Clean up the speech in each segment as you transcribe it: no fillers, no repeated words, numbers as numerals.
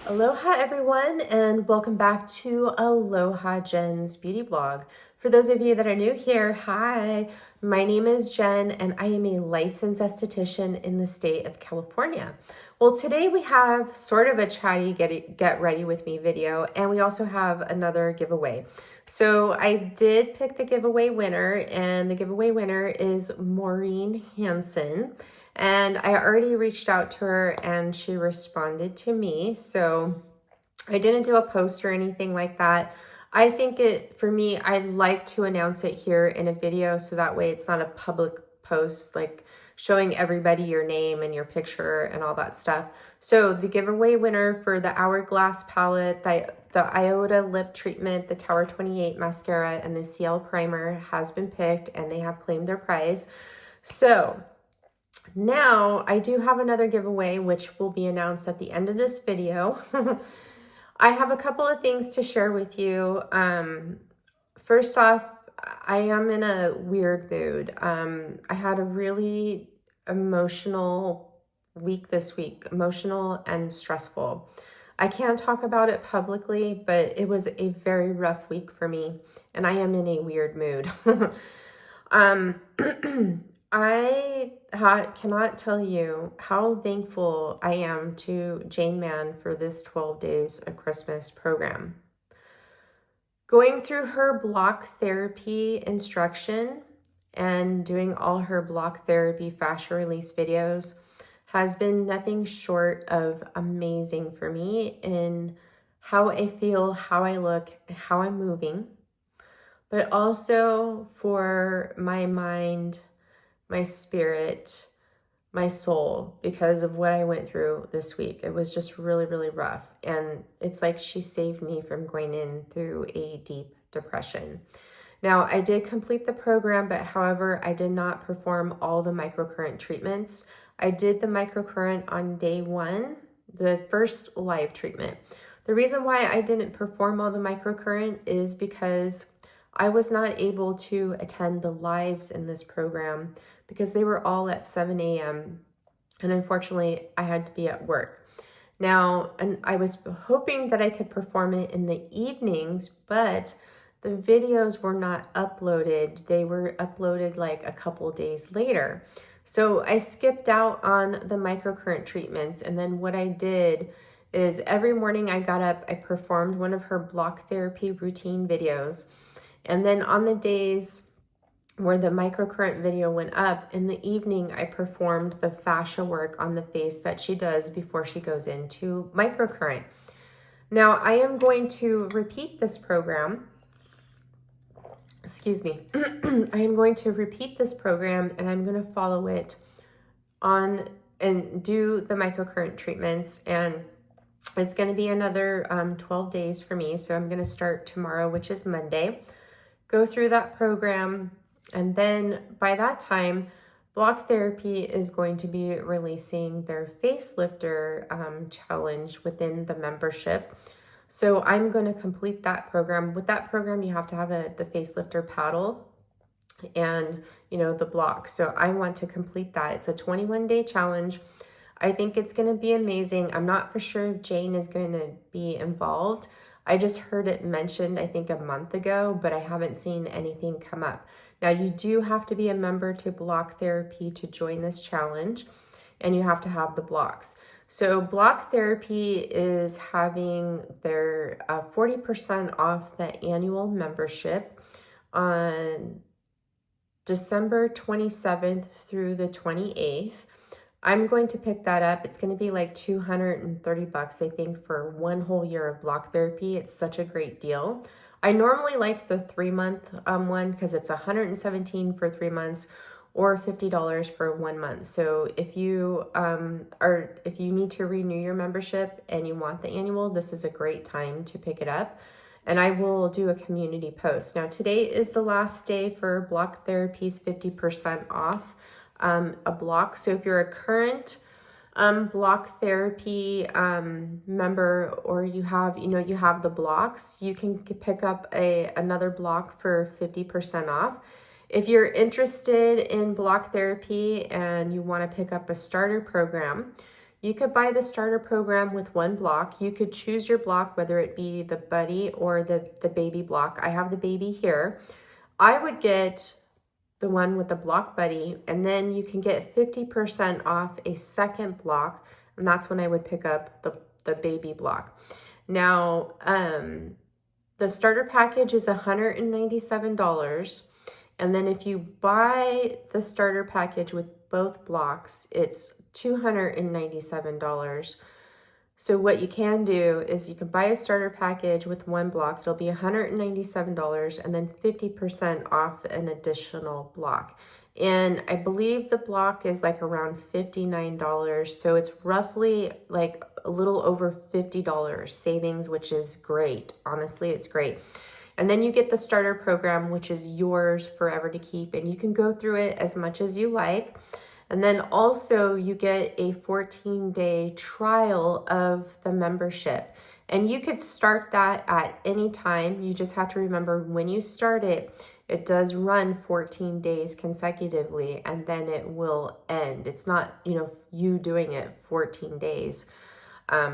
Aloha everyone, and welcome back to Aloha Jen's beauty blog. For those of you that are new here, hi, my name is Jen and I am a licensed esthetician in the state of California. Well, today we have sort of a chatty get ready with me video, and we also have another giveaway. So I did pick the giveaway winner, and the giveaway winner is Maureen Hansen. And I already reached out to her and she responded to me. So I didn't do a post or anything like that. I think for me, I like to announce it here in a video so that way it's not a public post like showing everybody your name and your picture and all that stuff. So the giveaway winner for the Hourglass palette, the Iota lip treatment, the Tower 28 mascara, and the CL primer has been picked, and they have claimed their prize. So now I do have another giveaway, which will be announced at the end of this video. I have a couple of things to share with you. First off, I am in a weird mood. I had a really emotional week this week, emotional and stressful. I can't talk about it publicly, but it was a very rough week for me, and I am in a weird mood. I cannot tell you how thankful I am to Jane Mann for this 12 Days of Christmas program. Going through her block therapy instruction and doing all her block therapy fascia release videos has been nothing short of amazing for me in how I feel, how I look, how I'm moving, but also for my mind, my spirit, my soul, because of what I went through this week. It was just really, really rough. And it's like she saved me from going in through a deep depression. Now, I did complete the program, but however, I did not perform all the microcurrent treatments. I did the microcurrent on day one, the first live treatment. The reason why I didn't perform all the microcurrent is because I was not able to attend the lives in this program because they were all at 7 a.m. and unfortunately I had to be at work. Now, and I was hoping that I could perform it in the evenings, but the videos were not uploaded. They were uploaded like a couple days later. So I skipped out on the microcurrent treatments, and then what I did is every morning I got up, I performed one of her block therapy routine videos. And then on the days where the microcurrent video went up, in the evening, I performed the fascia work on the face that she does before she goes into microcurrent. Now, I am going to repeat this program. Excuse me. I am going to repeat this program, and I'm going to follow it on and do the microcurrent treatments. And it's going to be another 12 days for me. So I'm going to start tomorrow, which is Monday. Go through that program, and then by that time, Block Therapy is going to be releasing their facelifter challenge within the membership. So I'm going to complete that program. With that program, you have to have the facelifter paddle and, the block. So I want to complete that. It's a 21-day challenge. I think it's going to be amazing. I'm not for sure if Jane is going to be involved. I just heard it mentioned, I think a month ago, but I haven't seen anything come up. Now, you do have to be a member to Block Therapy to join this challenge, and you have to have the blocks. So Block Therapy is having their 40% off the annual membership on December 27th through the 28th. I'm going to pick that up. It's going to be like $230, I think, for one whole year of block therapy. It's such a great deal. I normally like the 3-month one because it's $117 for 3 months or $50 for 1 month. So if you if you need to renew your membership and you want the annual, this is a great time to pick it up. And I will do a community post. Now, today is the last day for Block Therapy's 50% off a block. So if you're a current Block Therapy member, or you have the blocks, you can pick up another block for 50% off. If you're interested in Block Therapy and you want to pick up a starter program, You could buy the starter program with one block. You could choose your block, whether it be the buddy or the baby block. I have the baby here. I would get the one with the block buddy, and then you can get 50% off a second block, and that's when I would pick up the baby block. Now, the starter package is $197, and then if you buy the starter package with both blocks, it's $297. So what you can do is you can buy a starter package with one block. It'll be $197 and then 50% off an additional block. And I believe the block is like around $59. So it's roughly like a little over $50 savings, which is great. Honestly, it's great. And then you get the starter program, which is yours forever to keep. And you can go through it as much as you like. And then also you get a 14-day trial of the membership. And you could start that at any time. You just have to remember when you start it, it does run 14 days consecutively and then it will end. It's not, you doing it 14 days.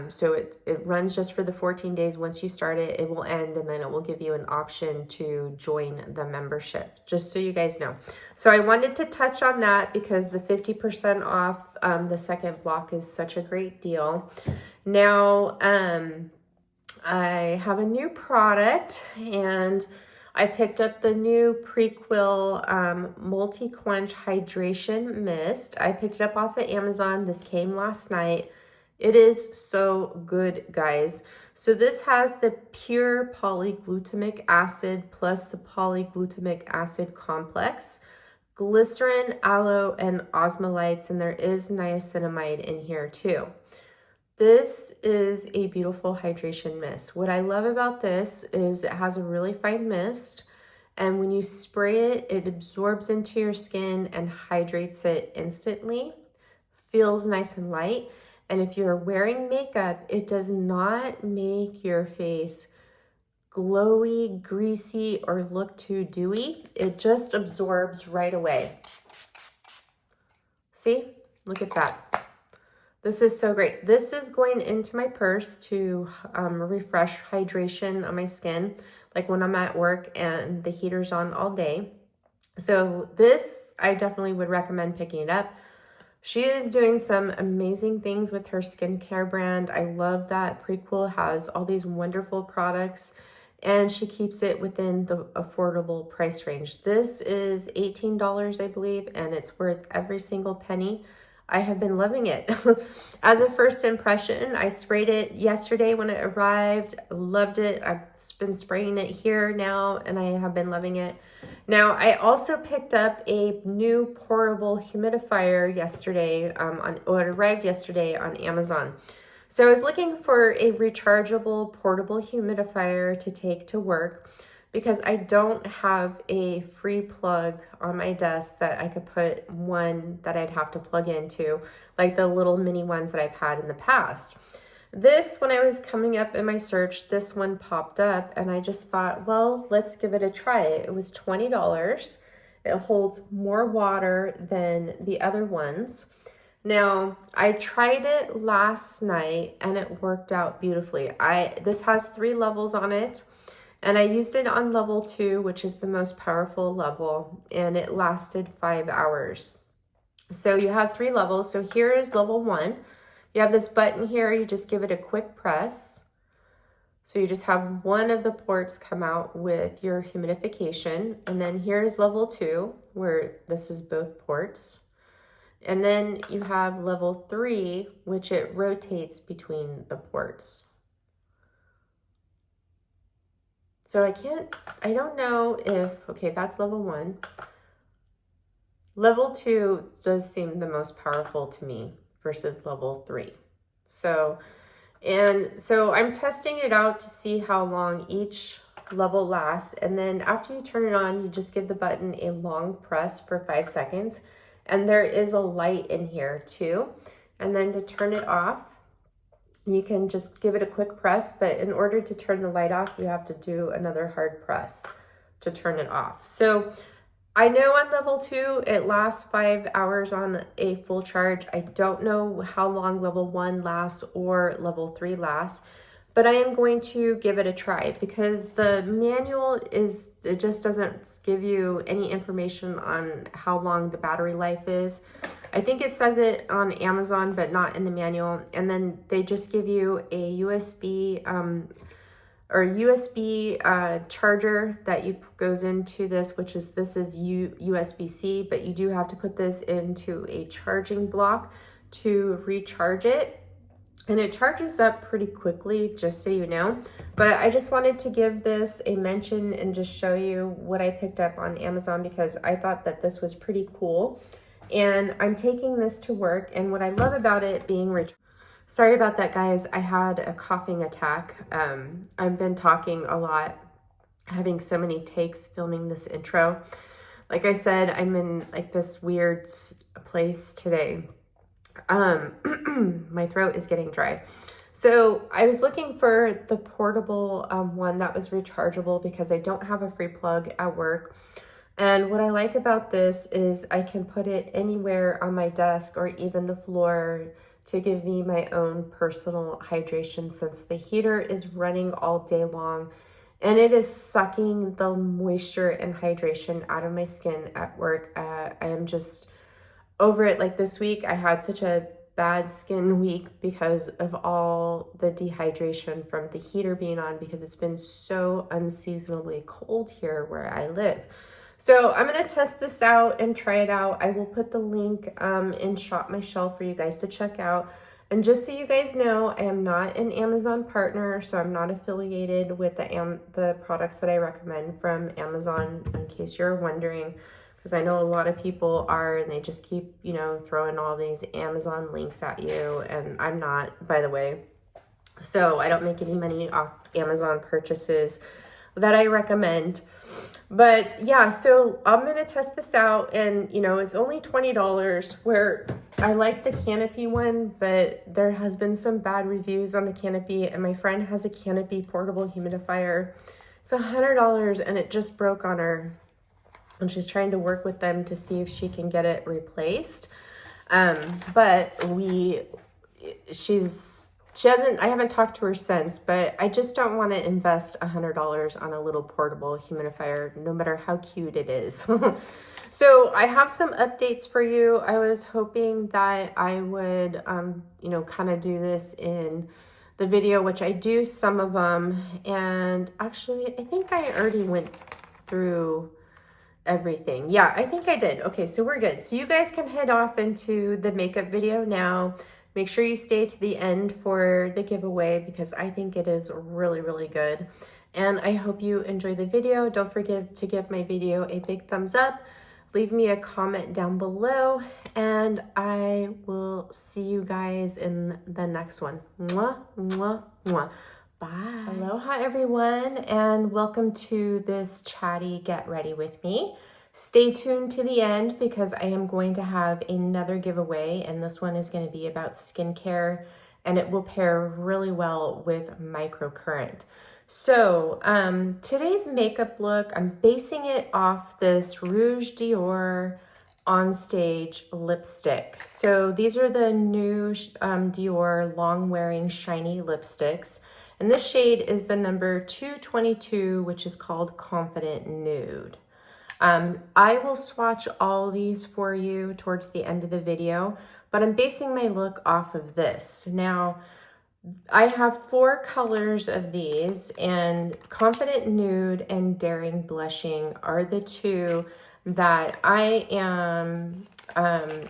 So it runs just for the 14 days. Once you start it, it will end, and then it will give you an option to join the membership, just so you guys know. So I wanted to touch on that because the 50% off the second block is such a great deal. Now, I have a new product, and I picked up the new Prequel Multi-Quench Hydration Mist. I picked it up off of Amazon. This came last night. It is so good, guys. So this has the pure polyglutamic acid plus the polyglutamic acid complex, glycerin, aloe, and osmolytes, and there is niacinamide in here too. This is a beautiful hydration mist. What I love about this is it has a really fine mist, and when you spray it, it absorbs into your skin and hydrates it instantly. Feels nice and light. And if you're wearing makeup, it does not make your face glowy, greasy, or look too dewy. It just absorbs right away. See? Look at that. This is so great. This is going into my purse to refresh hydration on my skin, like when I'm at work and the heater's on all day. So this, I definitely would recommend picking it up. She is doing some amazing things with her skincare brand. I love that Prequel has all these wonderful products, and she keeps it within the affordable price range. This is $18, I believe, and it's worth every single penny. I have been loving it. As a first impression, I sprayed it yesterday when it arrived. Loved it. I've been spraying it here now, and I have been loving it. Now, I also picked up a new portable humidifier yesterday. It arrived yesterday on Amazon. So I was looking for a rechargeable portable humidifier to take to work because I don't have a free plug on my desk that I could put one that I'd have to plug into, like the little mini ones that I've had in the past. This, when I was coming up in my search, this one popped up, and I just thought, well, let's give it a try. It was $20. It holds more water than the other ones. Now, I tried it last night, and it worked out beautifully. This has 3 levels on it, and I used it on level 2, which is the most powerful level, and it lasted 5 hours. So you have 3 levels. So here is level 1. You have this button here, you just give it a quick press. So you just have one of the ports come out with your humidification. And then here's level 2, where this is both ports. And then you have level 3, which it rotates between the ports. So I don't know if, okay, that's level 1. Level 2 does seem the most powerful to me versus level 3. So I'm testing it out to see how long each level lasts. And then after you turn it on, you just give the button a long press for 5 seconds. And there is a light in here too. And then to turn it off, you can just give it a quick press, but in order to turn the light off, you have to do another hard press to turn it off. So I know on level 2, it lasts 5 hours on a full charge. I don't know how long level 1 lasts or level 3 lasts, but I am going to give it a try because the manual it just doesn't give you any information on how long the battery life is. I think it says it on Amazon, but not in the manual. And then they just give you a USB charger that goes into this, which is USB-C, but you do have to put this into a charging block to recharge it. And it charges up pretty quickly, just so you know. But I just wanted to give this a mention and just show you what I picked up on Amazon because I thought that this was pretty cool. And I'm taking this to work, and what I love about it being sorry about that, guys. I had a coughing attack. I've been talking a lot, having so many takes filming this intro. Like I said, I'm in like this weird place today. My throat is getting dry. So I was looking for the portable one that was rechargeable because I don't have a free plug at work. And what I like about this is I can put it anywhere on my desk or even the floor to give me my own personal hydration since the heater is running all day long and it is sucking the moisture and hydration out of my skin at work. I am just over it. Like this week, I had such a bad skin week because of all the dehydration from the heater being on because it's been so unseasonably cold here where I live. So I'm going to test this out and try it out. I will put the link in Shop My Shelf for you guys to check out. And just so you guys know, I am not an Amazon partner, so I'm not affiliated with the products that I recommend from Amazon, in case you're wondering, because I know a lot of people are, and they just keep, you know, throwing all these Amazon links at you, and I'm not, by the way. So I don't make any money off Amazon purchases that I recommend. But yeah, so I'm going to test this out, and you know, it's only $20, where I like the Canopy one, but there has been some bad reviews on the Canopy, and my friend has a Canopy portable humidifier. It's $100 and it just broke on her, and she's trying to work with them to see if she can get it replaced. But I haven't talked to her since, but I just don't want to invest $100 on a little portable humidifier, no matter how cute it is. So I have some updates for you. I was hoping that I would, you know, kind of do this in the video, which I do some of them. And actually, I think I already went through everything. Yeah, I think I did. Okay, so we're good. So you guys can head off into the makeup video now. Make sure you stay to the end for the giveaway because I think it is really, really good. And I hope you enjoy the video. Don't forget to give my video a big thumbs up. Leave me a comment down below, and I will see you guys in the next one. Mwah, mwah, mwah. Bye. Aloha, everyone, and welcome to this Chatty Get Ready with me. Stay tuned to the end because I am going to have another giveaway, and this one is going to be about skincare, and it will pair really well with microcurrent. So today's makeup look, I'm basing it off this Rouge Dior On Stage lipstick. So these are the new Dior long wearing shiny lipsticks. And this shade is the number 222, which is called Confident Nude. I will swatch all these for you towards the end of the video, but I'm basing my look off of this. Now, I have 4 colors of these, and Confident Nude and Daring Blushing are the 2 that I am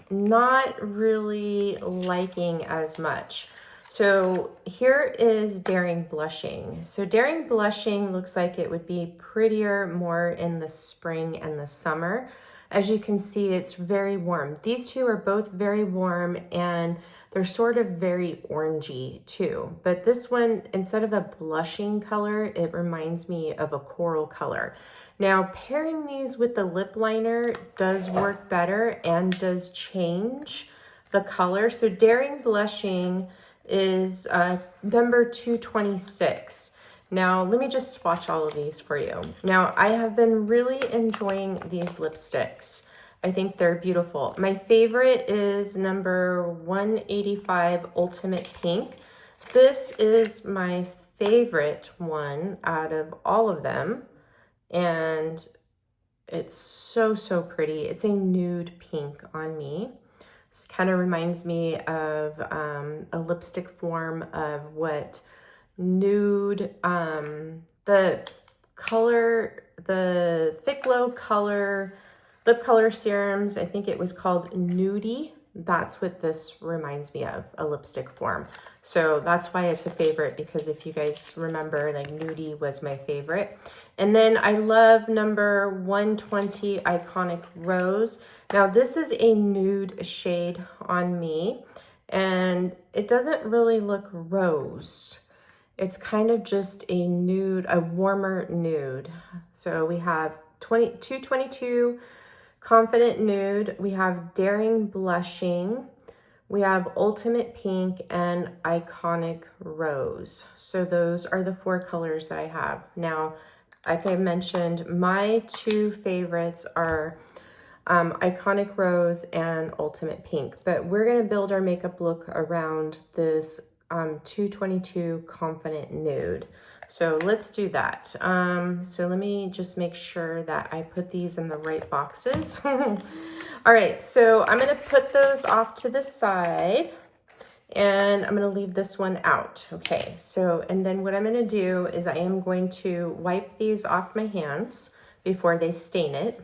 not really liking as much. So here is Daring Blushing. So Daring Blushing looks like it would be prettier more in the spring and the summer. As you can see, it's very warm. These 2 are both very warm, and they're sort of very orangey too. But this one, instead of a blushing color, it reminds me of a coral color. Now, pairing these with the lip liner does work better and does change the color. So Daring Blushing is number 226. Now, let me just swatch all of these for you. Now, I have been really enjoying these lipsticks. I think they're beautiful. My favorite is number 185 Ultimate Pink. This is my favorite one out of all of them. And it's so, so pretty. It's a nude pink on me. This kind of reminds me of a lipstick form of what nude, the color, the Thick Glow color, lip color serums, I think it was called Nudie. That's what this reminds me of, a lipstick form. So that's why it's a favorite, because if you guys remember, like Nudie was my favorite. And then I love number 120 Iconic Rose. Now this is a nude shade on me, and it doesn't really look rose. It's kind of just a nude, a warmer nude. So we have 222 Confident Nude, we have Daring Blushing, we have Ultimate Pink, and Iconic Rose. So those are the 4 colors that I have. Now, like I mentioned, my 2 favorites are Iconic Rose and Ultimate Pink, but we're gonna build our makeup look around this 222 Confident Nude. So let's do that. So let me just make sure that I put these in the right boxes. All right, so I'm gonna put those off to the side, and I'm gonna leave this one out. Okay, so, and then what I'm gonna do is I am going to wipe these off my hands before they stain it.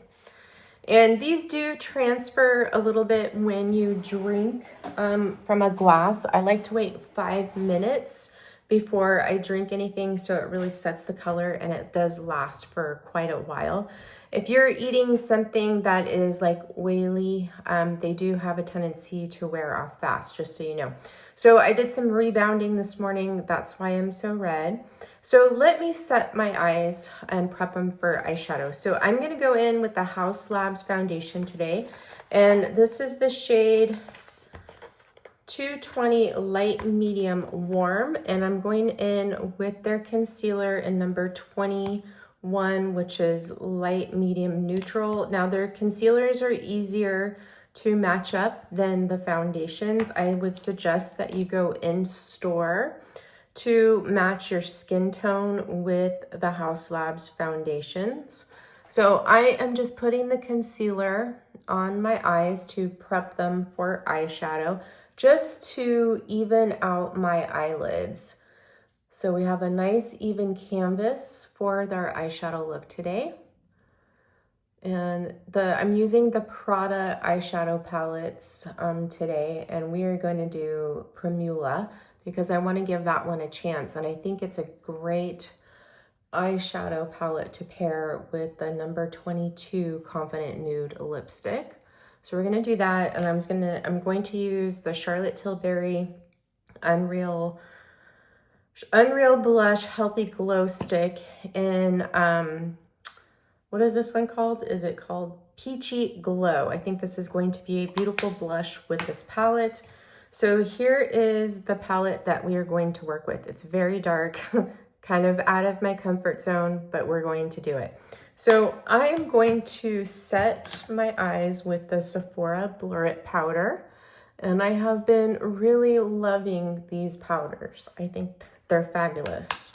And these do transfer a little bit when you drink from a glass. I like to wait 5 minutes before I drink anything, so it really sets the color, and it does last for quite a while. If you're eating something that is like oily, they do have a tendency to wear off fast, just so you know. So I did some rebounding this morning. That's why I'm so red. So let me set my eyes and prep them for eyeshadow. So I'm gonna go in with the Haus Labs foundation today. And this is the shade 220 Light Medium Warm. And I'm going in with their concealer in number 21, which is Light Medium Neutral. Now their concealers are easier to match up than the foundations. I would suggest that you go in store to match your skin tone with the Haus Labs foundations. So I am just putting the concealer on my eyes to prep them for eyeshadow, just to even out my eyelids. So we have a nice even canvas for their eyeshadow look today. And I'm using the Prada eyeshadow palettes today, and we are going to do Primula because I want to give that one a chance. And I think it's a great eyeshadow palette to pair with the number 22 Confident Nude lipstick. So we're going to do that, and I'm going to use the Charlotte Tilbury Unreal Blush Healthy Glow Stick in what is this one called? Is it called Peachy Glow? I think this is going to be a beautiful blush with this palette. So here is the palette that we are going to work with. It's very dark, kind of out of my comfort zone, but we're going to do it. So I am going to set my eyes with the Sephora Blur It powder. And I have been really loving these powders. I think they're fabulous.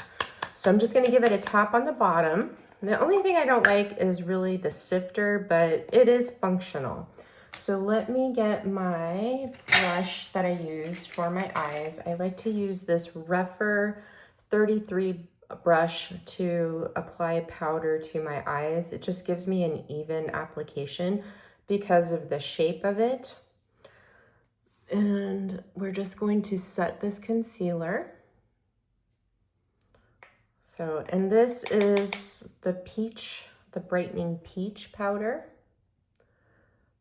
So I'm just gonna give it a tap on the bottom. The only thing I don't like is really the sifter, but it is functional. So let me get my brush that I use for my eyes. I like to use this Rephr 33 brush to apply powder to my eyes. It just gives me an even application because of the shape of it. And we're just going to set this concealer. So, and this is the peach, the brightening peach powder,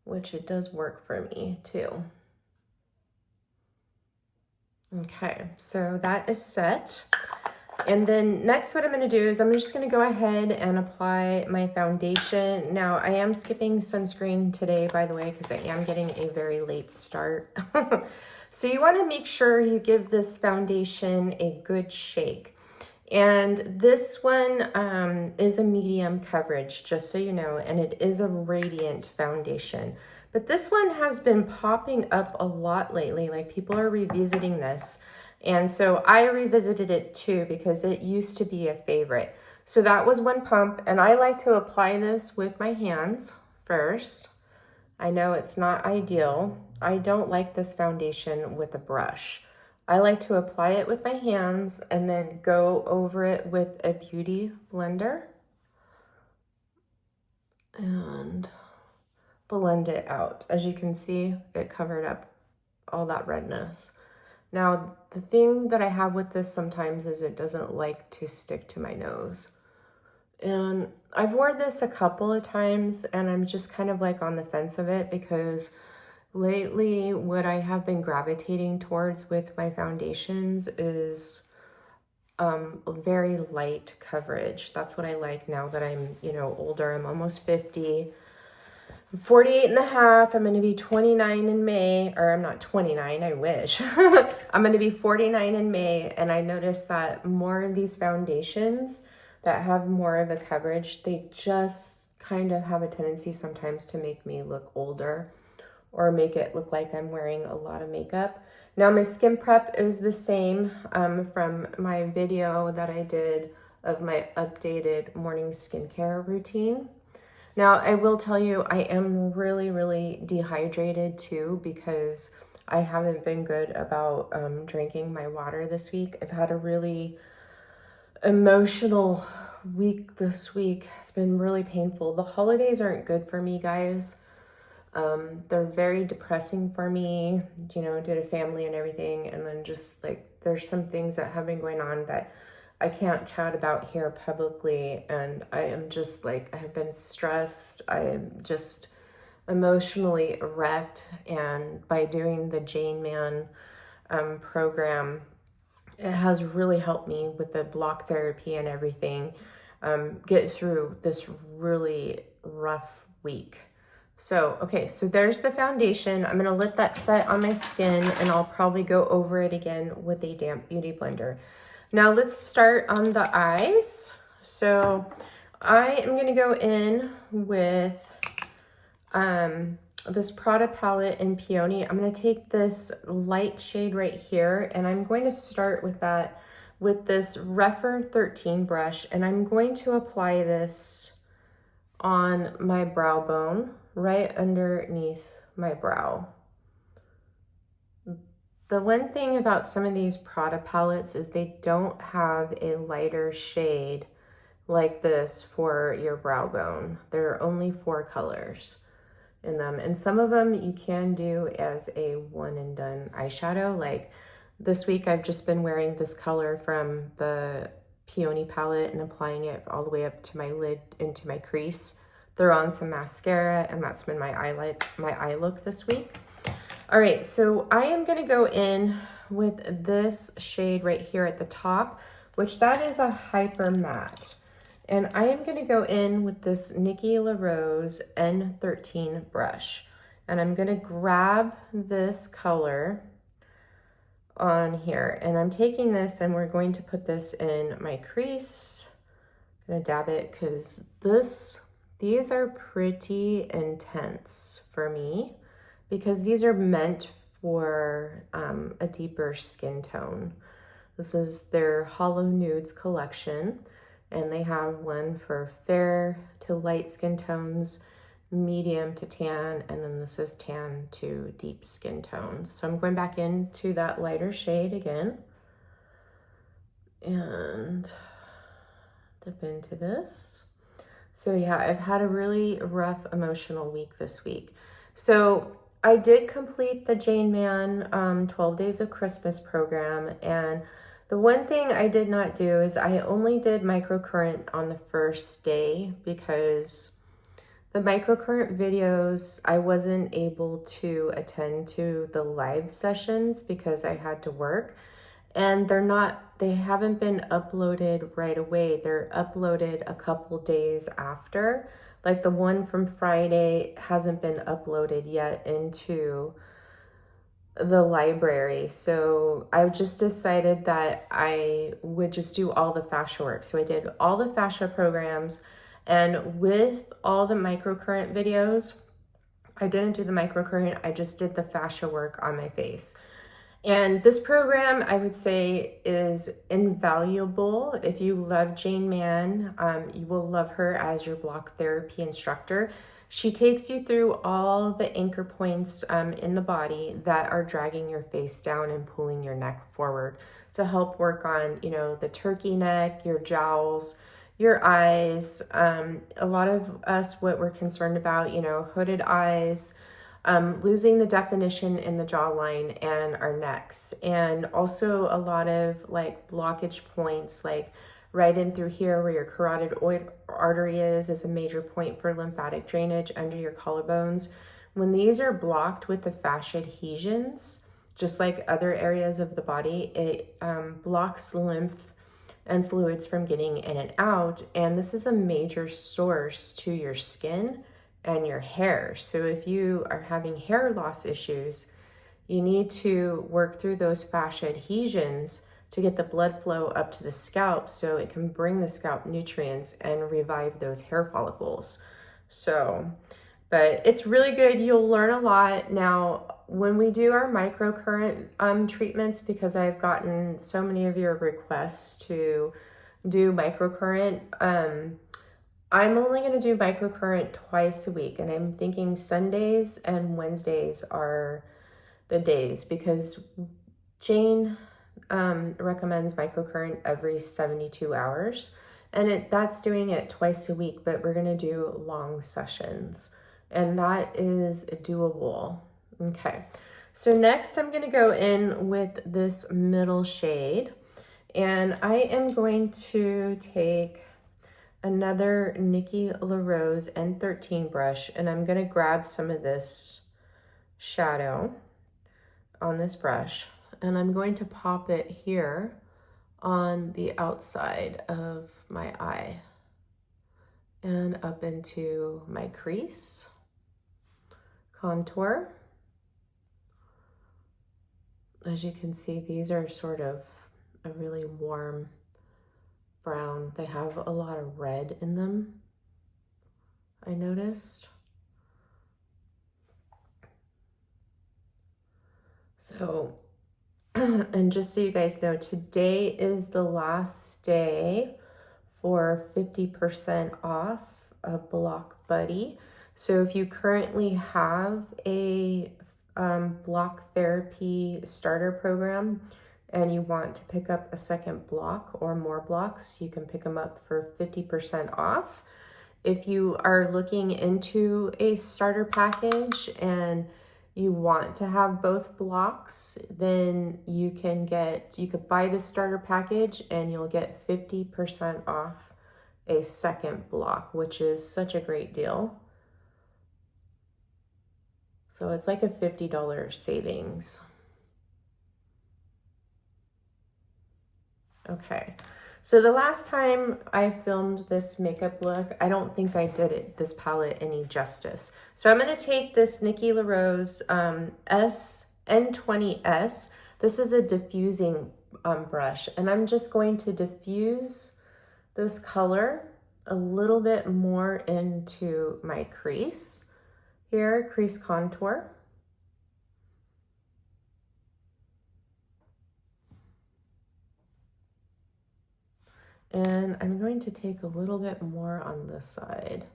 which it does work for me too. Okay, so that is set. And then next what I'm gonna do is I'm just gonna go ahead and apply my foundation. Now I am skipping sunscreen today, by the way, because I am getting a very late start. So you wanna make sure you give this foundation a good shake. And this one is a medium coverage, just so you know, and it is a radiant foundation. But this one has been popping up a lot lately, like people are revisiting this. And so I revisited it too because it used to be a favorite. So that was one pump, and I like to apply this with my hands first. I know it's not ideal. I don't like this foundation with a brush. I like to apply it with my hands and then go over it with a beauty blender and blend it out. As you can see, it covered up all that redness. Now, the thing that I have with this sometimes is it doesn't like to stick to my nose. And I've worn this a couple of times and I'm just kind of like on the fence of it because lately what I have been gravitating towards with my foundations is very light coverage. That's what I like now that I'm, you know, older. I'm almost 50. I'm 48 and a half. I'm going to be 29 in May, or I'm not 29, I wish. I'm going to be 49 in May, and I noticed that more of these foundations that have more of a coverage, they just kind of have a tendency sometimes to make me look older or make it look like I'm wearing a lot of makeup. Now my skin prep is the same from my video that I did of my updated morning skincare routine. Now I will tell you I am really dehydrated too because I haven't been good about drinking my water this week. I've had a really emotional week this week. It's been really painful. The holidays aren't good for me, guys. They're very depressing for me, you know, due to family and everything. And then just like, there's some things that have been going on that I can't chat about here publicly. And I am just like, I have been stressed. I am just emotionally wrecked. And by doing the Jane Man program, it has really helped me with the block therapy and everything, get through this really rough week. So, okay, so there's the foundation. I'm gonna let that set on my skin and I'll probably go over it again with a damp beauty blender. Now let's start on the eyes. So I am gonna go in with this Prada palette in Peony. I'm gonna take this light shade right here and I'm going to start with that with this Rephr 13 brush, and I'm going to apply this on my brow bone, right underneath my brow. The one thing about some of these Prada palettes is they don't have a lighter shade like this for your brow bone. There are only 4 colors in them, and some of them you can do as a one and done eyeshadow. Like this week I've just been wearing this color from the Peony palette and applying it all the way up to my lid into my crease. Throw on some mascara, and that's been my eye look this week. All right, so I am gonna go in with this shade right here at the top, which that is a hyper matte. And I am gonna go in with this Nikki LaRose N13 brush. And I'm gonna grab this color on here, and I'm taking this and we're going to put this in my crease. I'm gonna dab it because these are pretty intense for me because these are meant for a deeper skin tone. This is their Hollow Nudes collection, and they have one for fair to light skin tones, medium to tan, and then this is tan to deep skin tones. So I'm going back into that lighter shade again and dip into this. So yeah, I've had a really rough emotional week this week. So I did complete the Jane Man 12 Days of Christmas program, and the one thing I did not do is I only did microcurrent on the first day because the microcurrent videos, I wasn't able to attend to the live sessions because I had to work, and they haven't been uploaded right away. They're uploaded a couple days after. Like the one from Friday hasn't been uploaded yet into the library. So I just decided that I would just do all the fascia work. So I did all the fascia programs, and with all the microcurrent videos, I didn't do the microcurrent, I just did the fascia work on my face. And this program, I would say, is invaluable. If you love Jane Mann, you will love her as your block therapy instructor. She takes you through all the anchor points in the body that are dragging your face down and pulling your neck forward to help work on, you know, the turkey neck, your jowls, your eyes. A lot of us, what we're concerned about, you know, hooded eyes, losing the definition in the jawline and our necks, and also a lot of like blockage points, like right in through here where your carotid artery is a major point for lymphatic drainage under your collarbones. When these are blocked with the fascia adhesions, just like other areas of the body, it blocks lymph and fluids from getting in and out. And this is a major source to your skin and your hair. So if you are having hair loss issues, you need to work through those fascia adhesions to get the blood flow up to the scalp so it can bring the scalp nutrients and revive those hair follicles. So, but it's really good. You'll learn a lot. Now, when we do our microcurrent treatments, because I've gotten so many of your requests to do microcurrent, I'm only going to do microcurrent twice a week, and I'm thinking Sundays and Wednesdays are the days, because Jane recommends microcurrent every 72 hours, and that's doing it twice a week, but we're going to do long sessions, and that is doable. Okay, so next I'm going to go in with this middle shade, and I am going to take another Nikki LaRose N13 brush, and I'm going to grab some of this shadow on this brush, and I'm going to pop it here on the outside of my eye and up into my crease, contour. As you can see, these are sort of a really warm brown. They have a lot of red in them, I noticed. So, and just so you guys know, today is the last day for 50% off a Block Buddy. So if you currently have a block therapy starter program and you want to pick up a second block or more blocks, you can pick them up for 50% off. If you are looking into a starter package and you want to have both blocks, then you could buy the starter package and you'll get 50% off a second block, which is such a great deal. So it's like a $50 savings. Okay, so the last time I filmed this makeup look, I don't think I did this palette any justice. So I'm going to take this Nikki LaRose N20S. This is a diffusing brush, and I'm just going to diffuse this color a little bit more into my crease here, crease contour. And I'm going to take a little bit more on this side.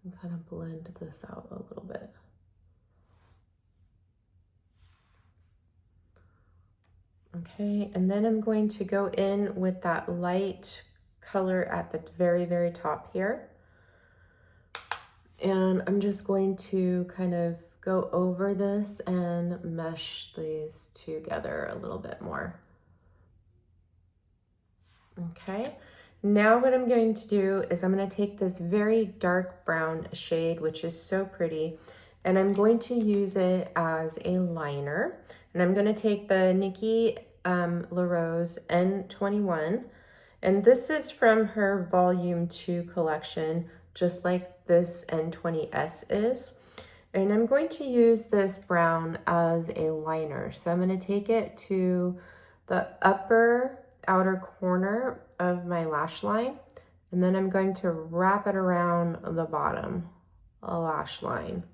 And kind of blend this out a little bit. Okay, and then I'm going to go in with that light color at the very, very top here. And I'm just going to kind of go over this and mesh these together a little bit more. Okay, now what I'm going to do is I'm going to take this very dark brown shade, which is so pretty, and I'm going to use it as a liner. And I'm going to take the Nikki LaRose N21, and this is from her Volume 2 collection, just like this N20S is. And I'm going to use this brown as a liner. So I'm going to take it to the upper outer corner of my lash line, and then I'm going to wrap it around the bottom lash line.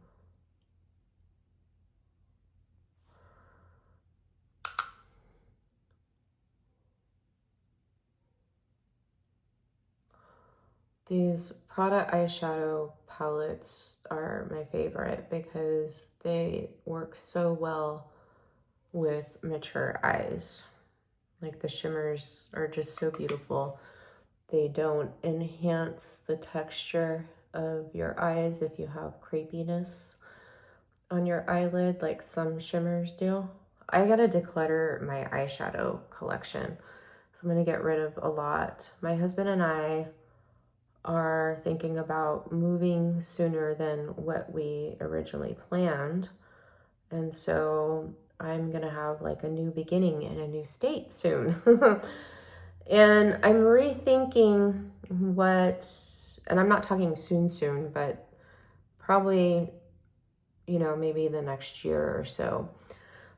These Prada eyeshadow palettes are my favorite because they work so well with mature eyes. Like the shimmers are just so beautiful. They don't enhance the texture of your eyes if you have crepiness on your eyelid like some shimmers do. I gotta declutter my eyeshadow collection. So I'm gonna get rid of a lot. My husband and I are thinking about moving sooner than what we originally planned. And so I'm gonna have like a new beginning in a new state soon. And I'm rethinking and I'm not talking soon, but probably, maybe the next year or so.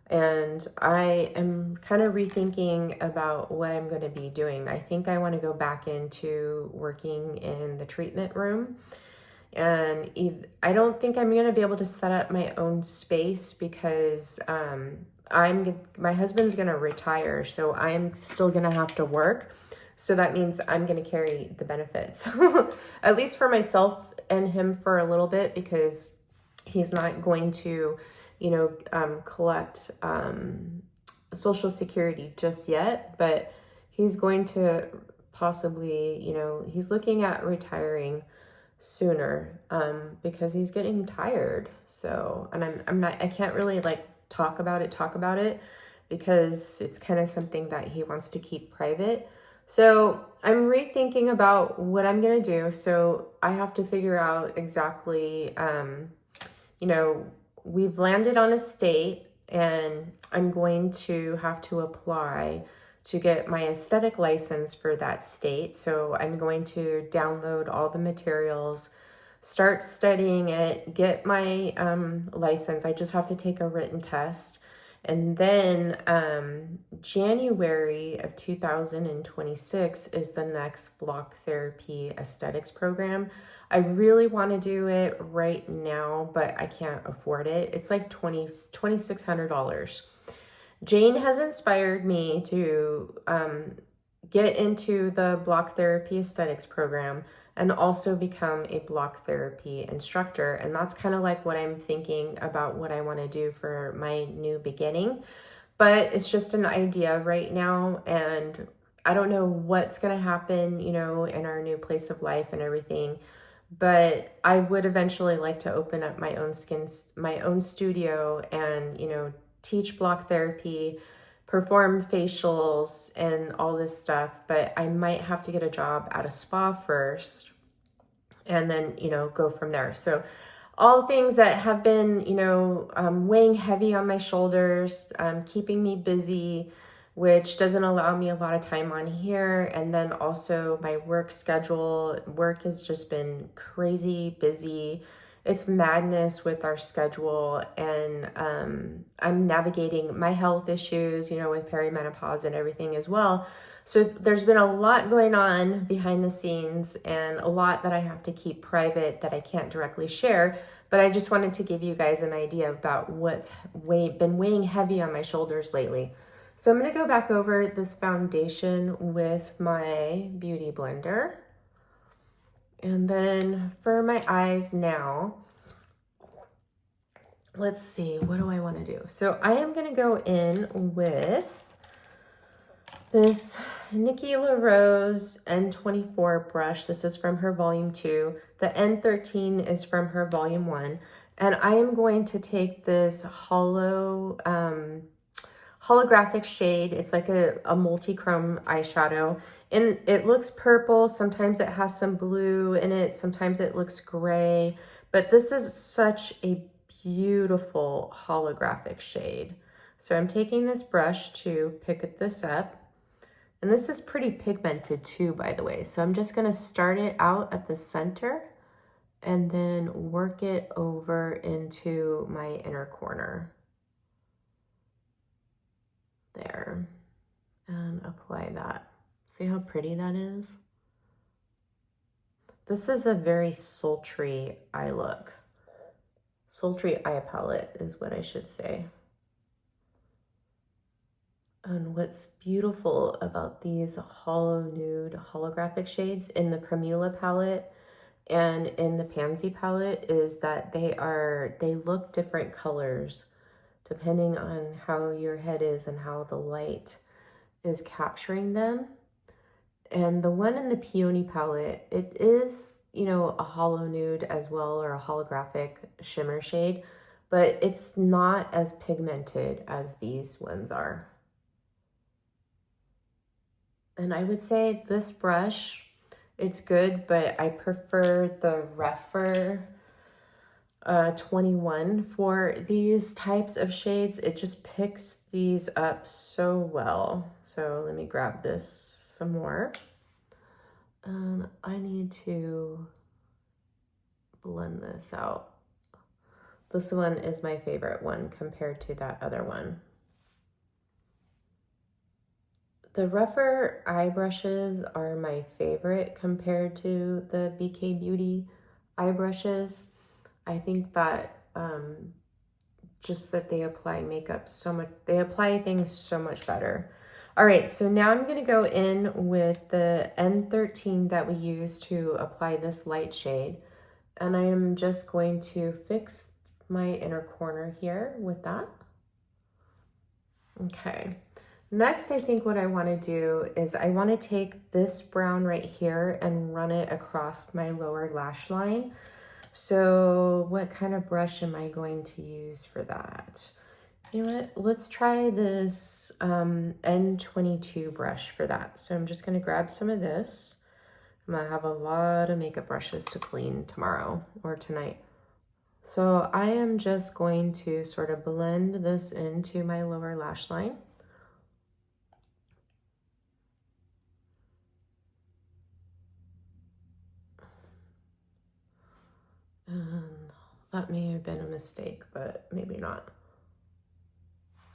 And I am kind of rethinking about what I'm going to be doing. I think I want to go back into working in the treatment room. And I don't think I'm going to be able to set up my own space because my husband's going to retire. So I'm still going to have to work. So that means I'm going to carry the benefits, at least for myself and him for a little bit, because he's not going to collect Social Security just yet, but he's going to possibly, he's looking at retiring sooner because he's getting tired. So, and I can't really like talk about it because it's kind of something that he wants to keep private. So I'm rethinking about what I'm going to do. So I have to figure out exactly, we've landed on a state, and I'm going to have to apply to get my aesthetic license for that state. So I'm going to download all the materials, start studying it, get my license. I just have to take a written test. And then January of 2026 is the next block therapy aesthetics program. I really want to do it right now, but I can't afford it. It's like $2,600. Jane has inspired me to get into the block therapy aesthetics program and also become a block therapy instructor. And that's kind of like what I'm thinking about what I want to do for my new beginning. But it's just an idea right now, and I don't know what's going to happen, in our new place of life and everything. But I would eventually like to open up my own studio and, teach block therapy, perform facials and all this stuff. But I might have to get a job at a spa first and then, go from there. So all things that have been, weighing heavy on my shoulders, keeping me busy, which doesn't allow me a lot of time on here. And then also my work schedule. Work has just been crazy busy. It's madness with our schedule. And I'm navigating my health issues, with perimenopause and everything as well. So there's been a lot going on behind the scenes and a lot that I have to keep private that I can't directly share. But I just wanted to give you guys an idea about what's been weighing heavy on my shoulders lately. So I'm going to go back over this foundation with my beauty blender. And then for my eyes now, let's see, what do I want to do? So I am going to go in with this Nikki LaRose N24 brush. This is from her volume 2. The N13 is from her volume 1. And I am going to take this holographic shade. It's like a multi-chrome eyeshadow, and it looks purple. Sometimes it has some blue in it. Sometimes it looks gray, but this is such a beautiful holographic shade. So I'm taking this brush to pick this up, and this is pretty pigmented too, by the way. So I'm just going to start it out at the center and then work it over into my inner corner. There. And apply that. See how pretty that is? This is a very sultry eye look. Sultry eye palette is what I should say. And what's beautiful about these hollow nude holographic shades in the Primula palette and in the Pansy palette is that they look different colors depending on how your head is and how the light is capturing them. And the one in the Peony palette, it is, you know, a hollow nude as well, or a holographic shimmer shade, but it's not as pigmented as these ones are. And I would say this brush, it's good, but I prefer the rougher 21 for these types of shades. It just picks these up so well. So let me grab this some more. And I need to blend this out. This one is my favorite one compared to that other one. The rougher eye brushes are my favorite compared to the BK Beauty eye brushes. I think that just that they apply makeup so much, they apply things so much better. All right, so now I'm gonna go in with the N13 that we use to apply this light shade. And I am just going to fix my inner corner here with that. Okay. Next, I think what I want to do is I want to take this brown right here and run it across my lower lash line. So what kind of brush am I going to use for that? You know what? Let's try this N22 brush for that. So I'm just going to grab some of this. I'm going to have a lot of makeup brushes to clean tomorrow or tonight. So I am just going to sort of blend this into my lower lash line. And that may have been a mistake, but maybe not.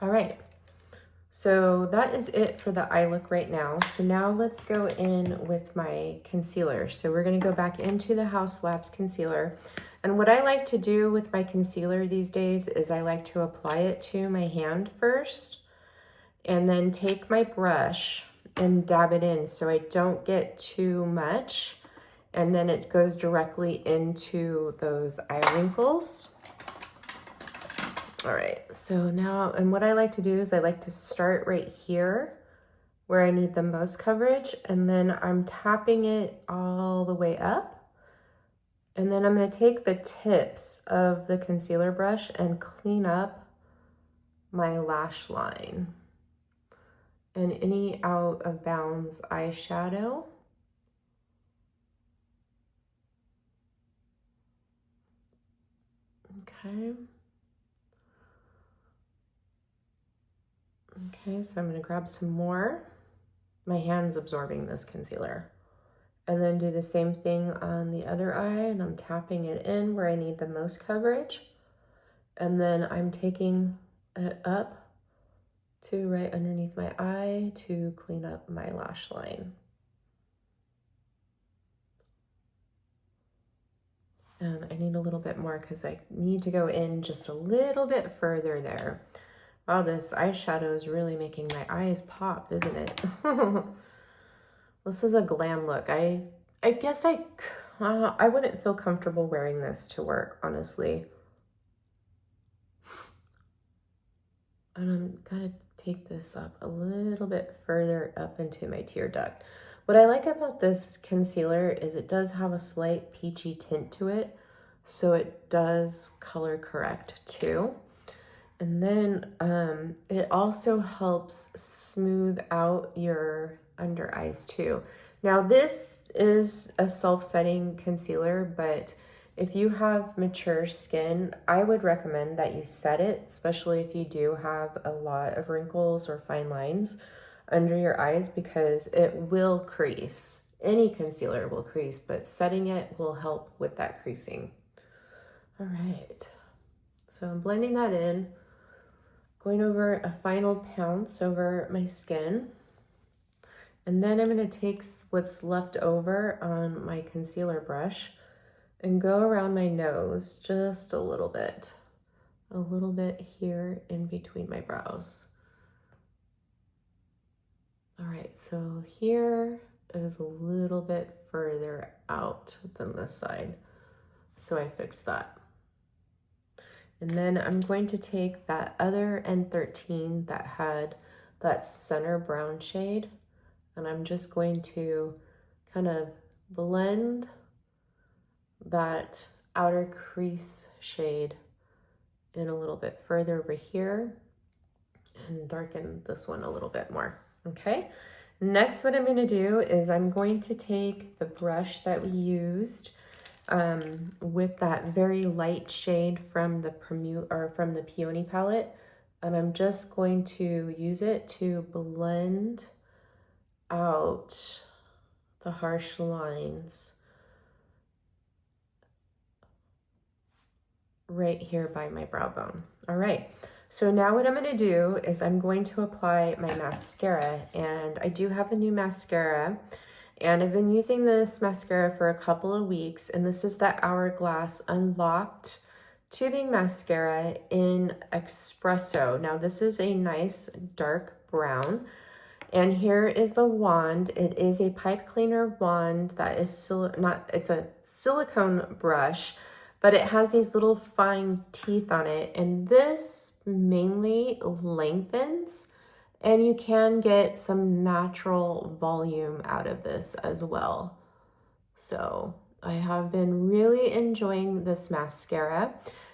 All right, so that is it for the eye look right now. So now let's go in with my concealer. So we're gonna go back into the Haus Labs concealer. And what I like to do with my concealer these days is I like to apply it to my hand first and then take my brush and dab it in so I don't get too much. And then it goes directly into those eye wrinkles. All right, so now, and what I like to do is I like to start right here where I need the most coverage, and then I'm tapping it all the way up. And then I'm gonna take the tips of the concealer brush and clean up my lash line and any out of bounds eyeshadow. Okay. Okay, so I'm gonna grab some more. My hand's absorbing this concealer. And then do the same thing on the other eye, and I'm tapping it in where I need the most coverage. And then I'm taking it up to right underneath my eye to clean up my lash line. And I need a little bit more because I need to go in just a little bit further there. Wow, this eyeshadow is really making my eyes pop, isn't it? This is a glam look. I guess I wouldn't feel comfortable wearing this to work, honestly. And I'm gonna take this up a little bit further up into my tear duct. What I like about this concealer is it does have a slight peachy tint to it, so it does color correct too. And then it also helps smooth out your under eyes too. Now this is a self-setting concealer, but if you have mature skin, I would recommend that you set it, especially if you do have a lot of wrinkles or fine lines under your eyes, because it will crease. Any concealer will crease, but setting it will help with that creasing. All right, so I'm blending that in, going over a final pounce over my skin. And then I'm gonna take what's left over on my concealer brush and go around my nose just a little bit here in between my brows. All right, so here is a little bit further out than this side. So I fixed that. And then I'm going to take that other N13 that had that center brown shade, and I'm just going to kind of blend that outer crease shade in a little bit further over here and darken this one a little bit more. Okay, next what I'm going to do is I'm going to take the brush that we used with that very light shade from the Peony palette, and I'm just going to use it to blend out the harsh lines right here by my brow bone. All right, so now what I'm going to do is I'm going to apply my mascara, and I do have a new mascara, and I've been using this mascara for a couple of weeks, and this is the Hourglass Unlocked Tubing Mascara in Espresso. Now this is a nice dark brown, and here is the wand. It is a pipe cleaner wand that is it's a silicone brush, but it has these little fine teeth on it, and this mainly lengthens, and you can get some natural volume out of this as well. So I have been really enjoying this mascara.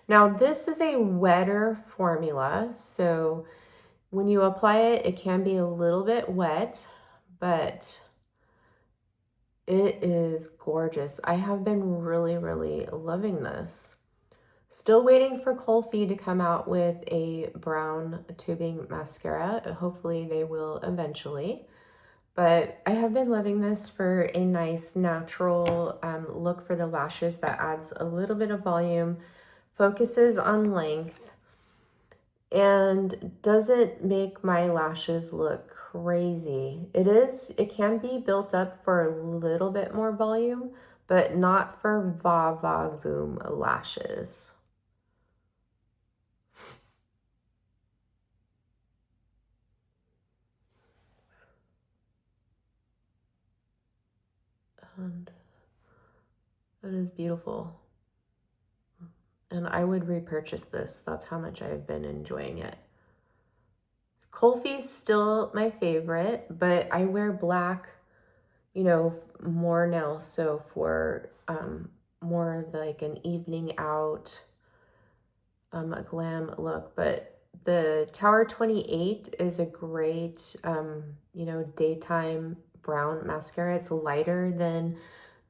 Now this is a wetter formula, so when you apply it, it can be a little bit wet, but it is gorgeous. I have been really, really loving this. Still waiting for Colfi to come out with a brown tubing mascara. Hopefully they will eventually. But I have been loving this for a nice natural look for the lashes that adds a little bit of volume, focuses on length, and doesn't make my lashes look crazy. It can be built up for a little bit more volume, but not for va-va-voom lashes. And that is beautiful. And I would repurchase this. That's how much I've been enjoying it. Colfi's still my favorite, but I wear black, you know, more now. So for more like an evening out, a glam look. But the Tower 28 is a great, you know, daytime brown mascara. It's lighter than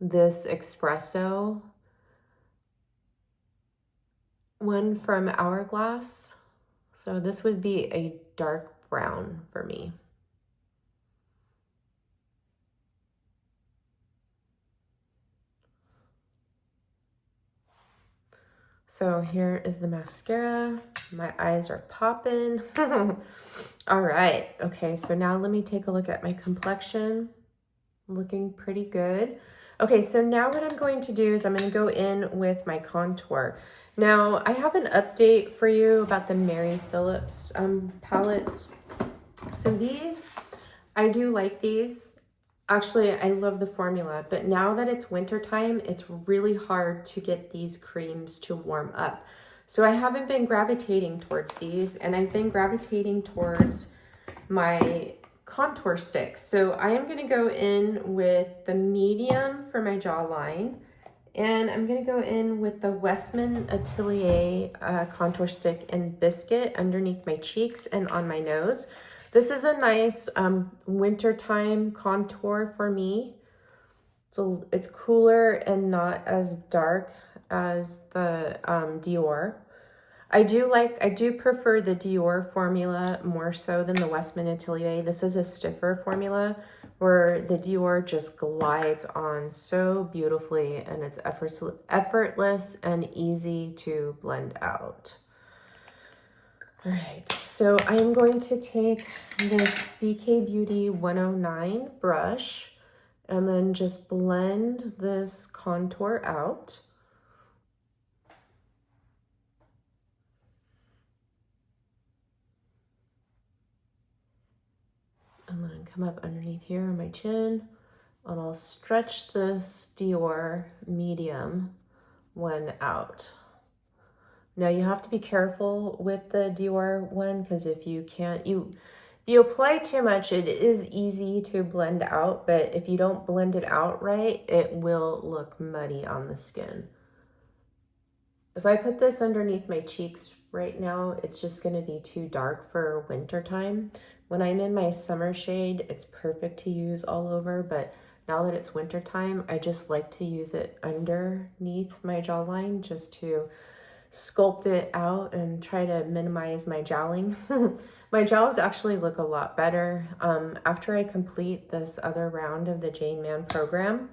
this Espresso one from Hourglass. So this would be a dark brown for me. So here is the mascara. My eyes are popping. All right. Okay, so now let me take a look at my complexion. Looking pretty good. Okay, so now what I'm going to do is I'm going to go in with my contour. Now, I have an update for you about the Mary Phillips palettes. So these, I do like these. Actually, I love the formula, but now that it's winter time, it's really hard to get these creams to warm up. So I haven't been gravitating towards these, and I've been gravitating towards my contour sticks. So I am going to go in with the medium for my jawline, and I'm going to go in with the Westman Atelier contour stick in Biscuit underneath my cheeks and on my nose. This is a nice wintertime contour for me. So it's cooler and not as dark as the Dior. I do prefer the Dior formula more so than the Westman Atelier. This is a stiffer formula, where the Dior just glides on so beautifully, and it's effortless and easy to blend out. All right, so I'm going to take this BK Beauty 109 brush and then just blend this contour out. And then come up underneath here on my chin, and I'll stretch this Dior medium one out. Now you have to be careful with the Dior one, because if you apply too much, it is easy to blend out, but if you don't blend it out right, it will look muddy on the skin. If I put this underneath my cheeks right now, it's just gonna be too dark for winter time. When I'm in my summer shade, it's perfect to use all over, but now that it's winter time, I just like to use it underneath my jawline just to sculpt it out and try to minimize my jowling. My jowls actually look a lot better after I complete this other round of the Jane Man program.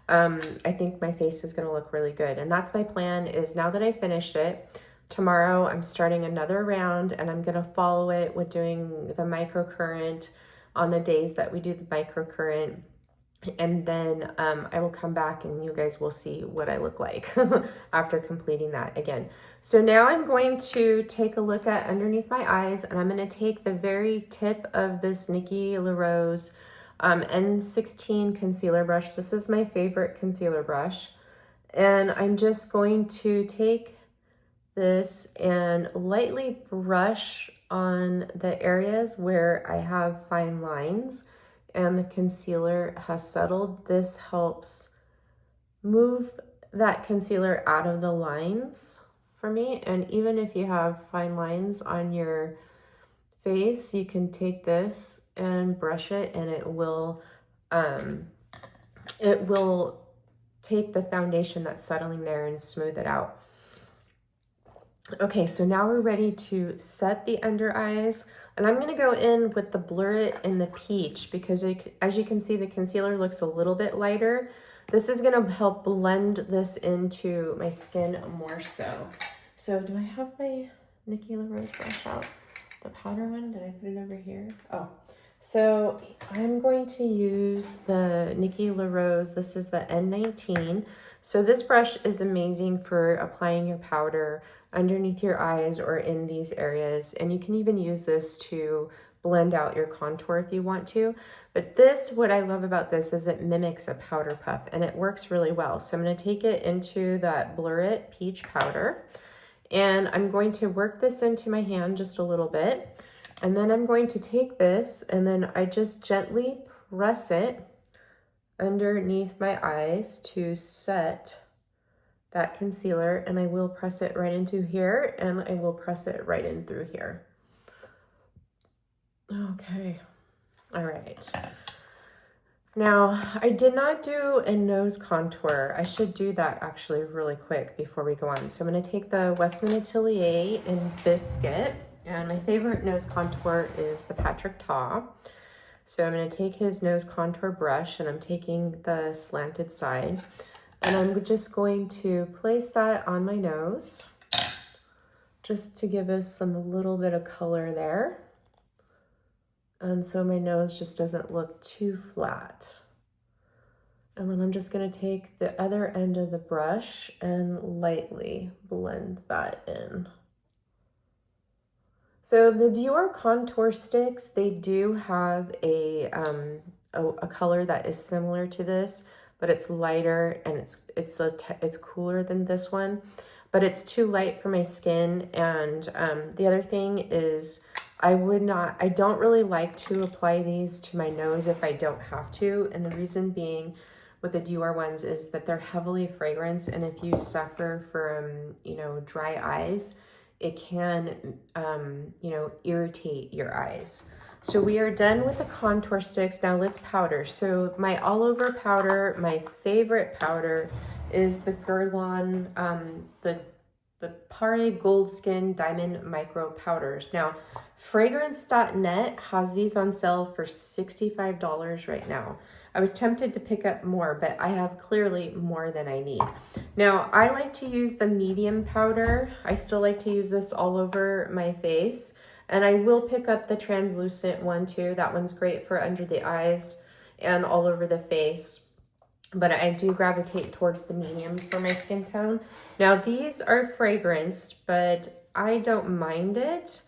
I think my face is going to look really good, and that's my plan. Is now that I finished it, tomorrow I'm starting another round, and I'm going to follow it with doing the microcurrent on the days that we do the microcurrent. And then I will come back and you guys will see what I look like after completing that again. So now I'm going to take a look at underneath my eyes, and I'm going to take the very tip of this Nikki LaRose N16 concealer brush. This is my favorite concealer brush. And I'm just going to take this and lightly brush on the areas where I have fine lines and the concealer has settled. This helps move that concealer out of the lines for me. And even if you have fine lines on your face, you can take this and brush it, and it will take the foundation that's settling there and smooth it out. Okay, so now we're ready to set the under eyes, and I'm gonna go in with the Blur It in the Peach, because as you can see, the concealer looks a little bit lighter. This is gonna help blend this into my skin more so. So do I have my Nikki LaRose brush out? The powder one, did I put it over here? Oh, so I'm going to use the Nikki LaRose. This is the N19. So this brush is amazing for applying your powder underneath your eyes or in these areas. And you can even use this to blend out your contour if you want to. But this, what I love about this is it mimics a powder puff, and it works really well. So I'm gonna take it into that Blur It Peach powder, and I'm going to work this into my hand just a little bit. And then I'm going to take this, and then I just gently press it underneath my eyes to set that concealer, and I will press it right into here, and I will press it right in through here. Okay, all right. Now, I did not do a nose contour. I should do that actually really quick before we go on. So I'm gonna take the Westman Atelier in Biscuit, and my favorite nose contour is the Patrick Ta. So I'm gonna take his nose contour brush, and I'm taking the slanted side, and I'm just going to place that on my nose just to give us some little bit of color there. And so my nose just doesn't look too flat. And then I'm just gonna take the other end of the brush and lightly blend that in. So the Dior contour sticks, they do have a color that is similar to this, but it's lighter and it's cooler than this one, but it's too light for my skin. And the other thing is I don't really like to apply these to my nose if I don't have to. And the reason being with the Dior ones is that they're heavily fragranced, and if you suffer from, dry eyes, it can, irritate your eyes. So we are done with the contour sticks. Now let's powder. So my all over powder, my favorite powder is the Guerlain, the the Pare Gold Skin Diamond Micro Powders. Now, fragrance.net has these on sale for $65 right now. I was tempted to pick up more, but I have clearly more than I need. Now, I like to use the medium powder. I still like to use this all over my face. And I will pick up the translucent one too. That one's great for under the eyes and all over the face. But I do gravitate towards the medium for my skin tone. Now, these are fragranced, but I don't mind it.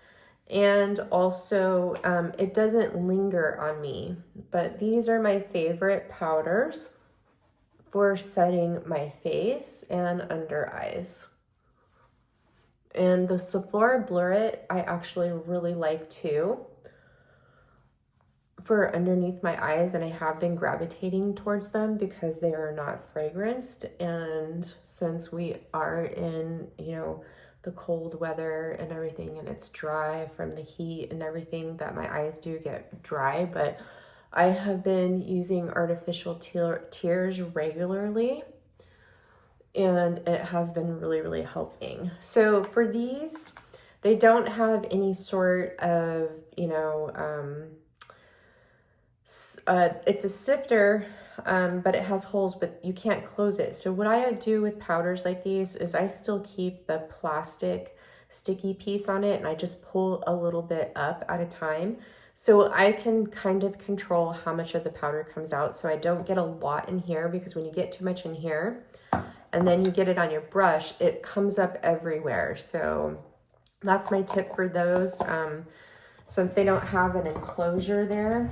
And also, it doesn't linger on me. But these are my favorite powders for setting my face and under eyes. And the Sephora Blur It, I actually really like too, for underneath my eyes, and I have been gravitating towards them because they are not fragranced. And since we are in, you know, the cold weather and everything, and it's dry from the heat and everything, that my eyes do get dry, but I have been using artificial tears regularly, and it has been really, really helping. So for these, they don't have any sort of, you know, it's a sifter, but it has holes, but you can't close it. So what I do with powders like these is I still keep the plastic sticky piece on it, and I just pull a little bit up at a time. So I can kind of control how much of the powder comes out, so I don't get a lot in here, because when you get too much in here and then you get it on your brush, it comes up everywhere. So that's my tip for those. Since they don't have an enclosure there.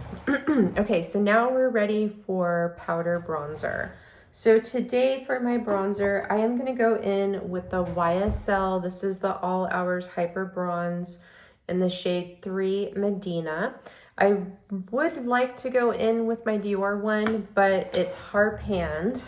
Okay, so now we're ready for powder bronzer. So today for my bronzer, I am gonna go in with the YSL. This is the All Hours Hyper Bronze in the shade 3 Medina. I would like to go in with my Dior one, but it's hard panned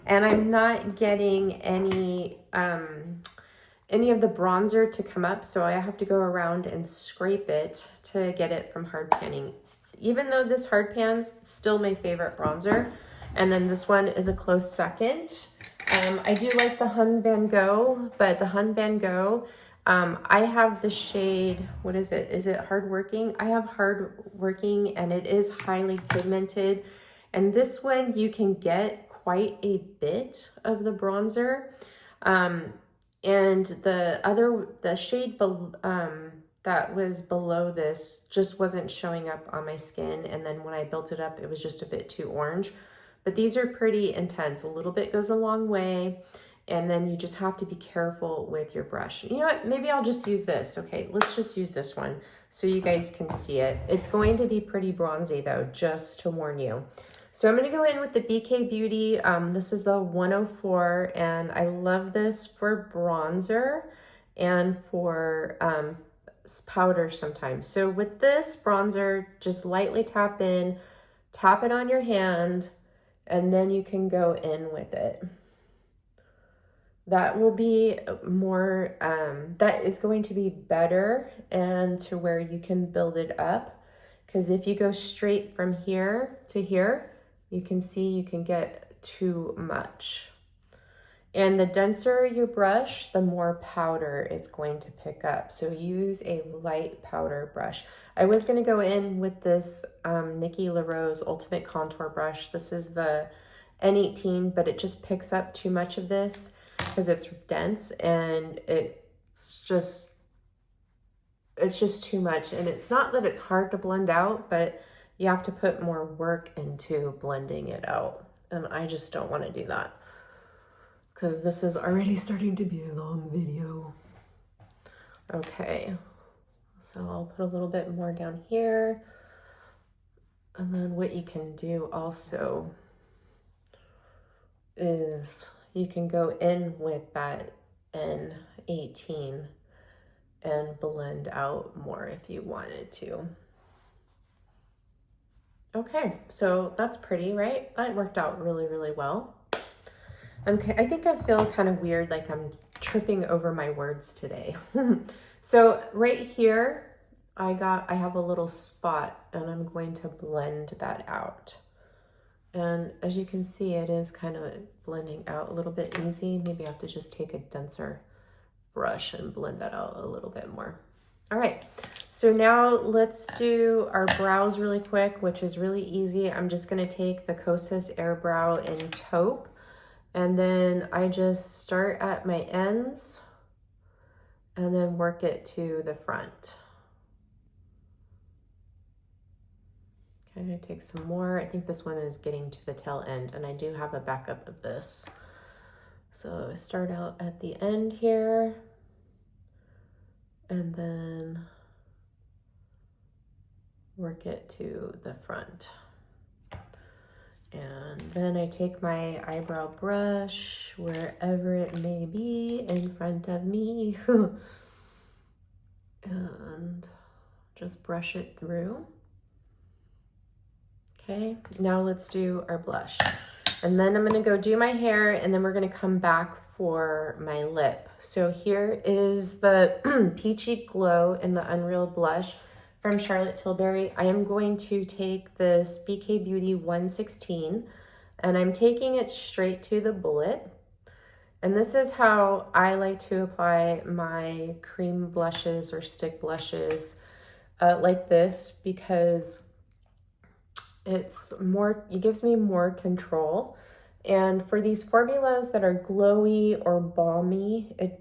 and I'm not getting any of the bronzer to come up, so I have to go around and scrape it to get it from hard panning. Even though this hard pan's still my favorite bronzer, and then this one is a close second. I do like the Hun Van Gogh, but the Hun Van Gogh, I have the shade, what is it? Is it Hard Working? I have Hard Working, and it is highly pigmented. And this one, you can get quite a bit of the bronzer. And the shade that was below this just wasn't showing up on my skin. And then when I built it up, it was just a bit too orange. But these are pretty intense. A little bit goes a long way. And then you just have to be careful with your brush. You know what? Maybe I'll just use this. Okay, let's just use this one so you guys can see it. It's going to be pretty bronzy though, just to warn you. So I'm going to go in with the BK Beauty. This is the 104, and I love this for bronzer and for powder sometimes. So with this bronzer, just lightly tap in, tap it on your hand, and then you can go in with it. That will be more, that is going to be better, and to where you can build it up. Because if you go straight from here to here, you can see you can get too much. And the denser your brush, the more powder it's going to pick up. So use a light powder brush. I was going to go in with this Nikki LaRose Ultimate Contour Brush. This is the N18, but it just picks up too much of this because it's dense, and it's just too much. And it's not that it's hard to blend out, but you have to put more work into blending it out. And I just don't want to do that, because this is already starting to be a long video. Okay, so I'll put a little bit more down here. And then what you can do also is you can go in with that N18 and blend out more if you wanted to. Okay, so that's pretty, right? That worked out really, really well. I think I feel kind of weird, like I'm tripping over my words today. So right here, I have a little spot, and I'm going to blend that out. And as you can see, it is kind of blending out a little bit easy. Maybe I have to just take a denser brush and blend that out a little bit more. All right, so now let's do our brows really quick, which is really easy. I'm just gonna take the Kosas Air Brow in taupe, and then I just start at my ends and then work it to the front. Okay, I'm gonna take some more. I think this one is getting to the tail end, and I do have a backup of this. So start out at the end here, and then work it to the front. And then I take my eyebrow brush, wherever it may be in front of me, and just brush it through. Okay, now let's do our blush. And then I'm gonna go do my hair, and then we're gonna come back for my lip. So here is the Peachy Glow in the Unreal Blush from Charlotte Tilbury. I am going to take this BK Beauty 116, and I'm taking it straight to the bullet. And this is how I like to apply my cream blushes or stick blushes, like this, because it gives me more control. And for these formulas that are glowy or balmy, it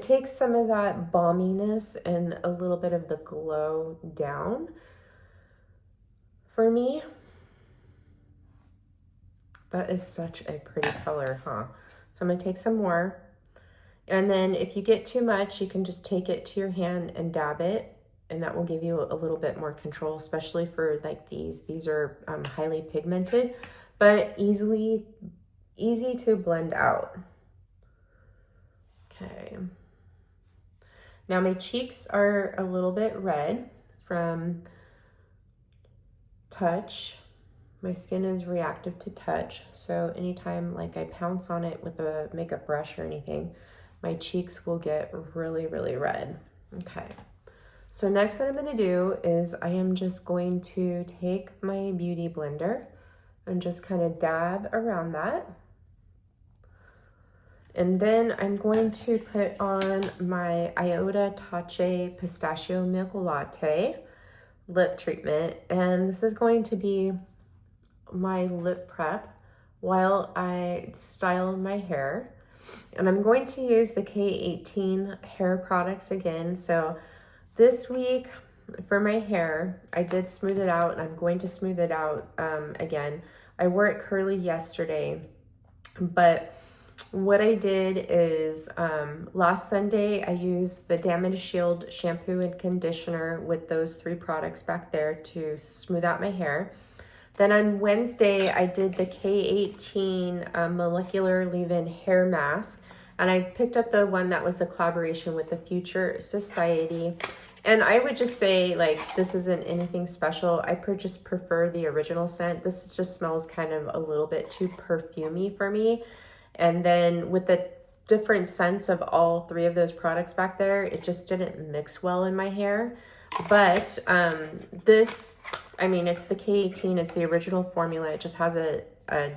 takes some of that balminess and a little bit of the glow down for me. That is such a pretty color, huh? So I'm gonna take some more. And then if you get too much, you can just take it to your hand and dab it, and that will give you a little bit more control, especially for like these. These are highly pigmented, but easy to blend out. Okay. Now my cheeks are a little bit red from touch. My skin is reactive to touch, so anytime like I pounce on it with a makeup brush or anything, my cheeks will get really, really red. Okay. So next what I'm gonna do is I am just going to take my beauty blender and just kind of dab around that. And then I'm going to put on my Iota Tache Pistachio Milk Latte lip treatment. And this is going to be my lip prep while I style my hair. And I'm going to use the K18 hair products again. So this week for my hair, I did smooth it out, and I'm going to smooth it out again. I wore it curly yesterday, but what I did is last Sunday I used the Damage Shield shampoo and conditioner with those 3 products back there to smooth out my hair. Then on Wednesday I did the K18 molecular leave-in hair mask, and I picked up the one that was a collaboration with the Future Society. And I would just say, like, this isn't anything special. I just prefer the original scent. This just smells kind of a little bit too perfumey for me. And then with the different scents of all 3 of those products back there, it just didn't mix well in my hair. But this, I mean, it's the K18, it's the original formula. It just has a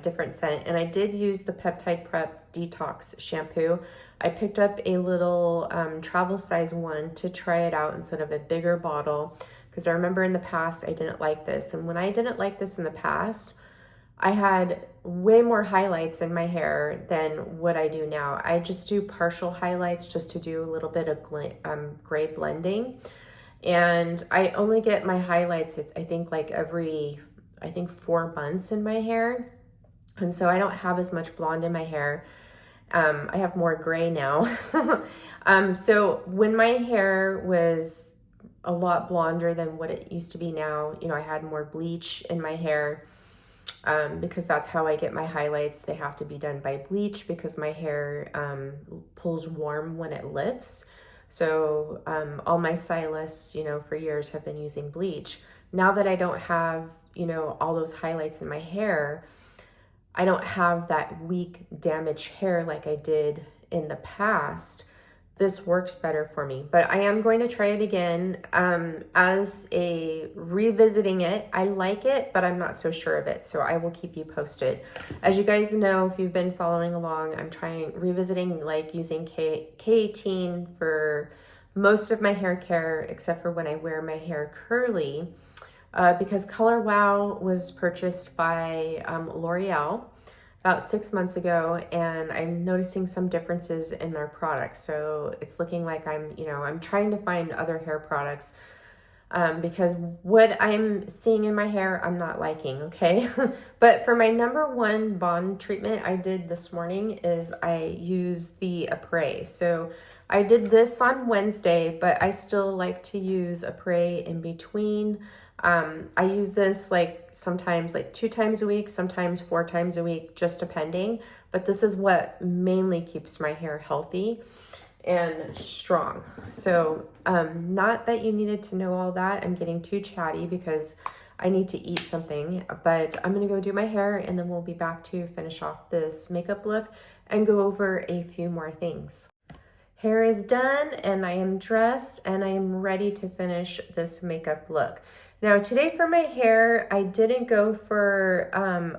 different scent. And I did use the Peptide Prep Detox shampoo. I picked up a little travel size one to try it out instead of a bigger bottle, because I remember in the past I didn't like this. And when I didn't like this in the past, I had way more highlights in my hair than what I do now. I just do partial highlights just to do a little bit of gray blending. And I only get my highlights, I think, like every 4 months in my hair. And so I don't have as much blonde in my hair. I have more gray now. So when my hair was a lot blonder than what it used to be now, you know, I had more bleach in my hair, because that's how I get my highlights. They have to be done by bleach because my hair pulls warm when it lifts. So all my stylists, you know, for years have been using bleach. Now that I don't have, you know, all those highlights in my hair, I don't have that weak damaged hair like I did in the past. this works better for me. But I am going to try it again as a revisiting it. I like it, but I'm not so sure of it. So I will keep you posted. As you guys know, if you've been following along, I'm revisiting like using K18 for most of my hair care, except for when I wear my hair curly, because Color Wow was purchased by L'Oreal about 6 months ago, and I'm noticing some differences in their products. So it's looking like I'm trying to find other hair products because what I'm seeing in my hair, I'm not liking, okay? But for my #1 bond treatment I did this morning is I use the Apres. So I did this on Wednesday, but I still like to use Apres in between. I use this like sometimes like 2 times a week, sometimes 4 times a week, just depending. But this is what mainly keeps my hair healthy and strong. So not that you needed to know all that. I'm getting too chatty because I need to eat something, but I'm gonna go do my hair and then we'll be back to finish off this makeup look and go over a few more things. Hair is done and I am dressed and I am ready to finish this makeup look. Now today for my hair, I didn't go for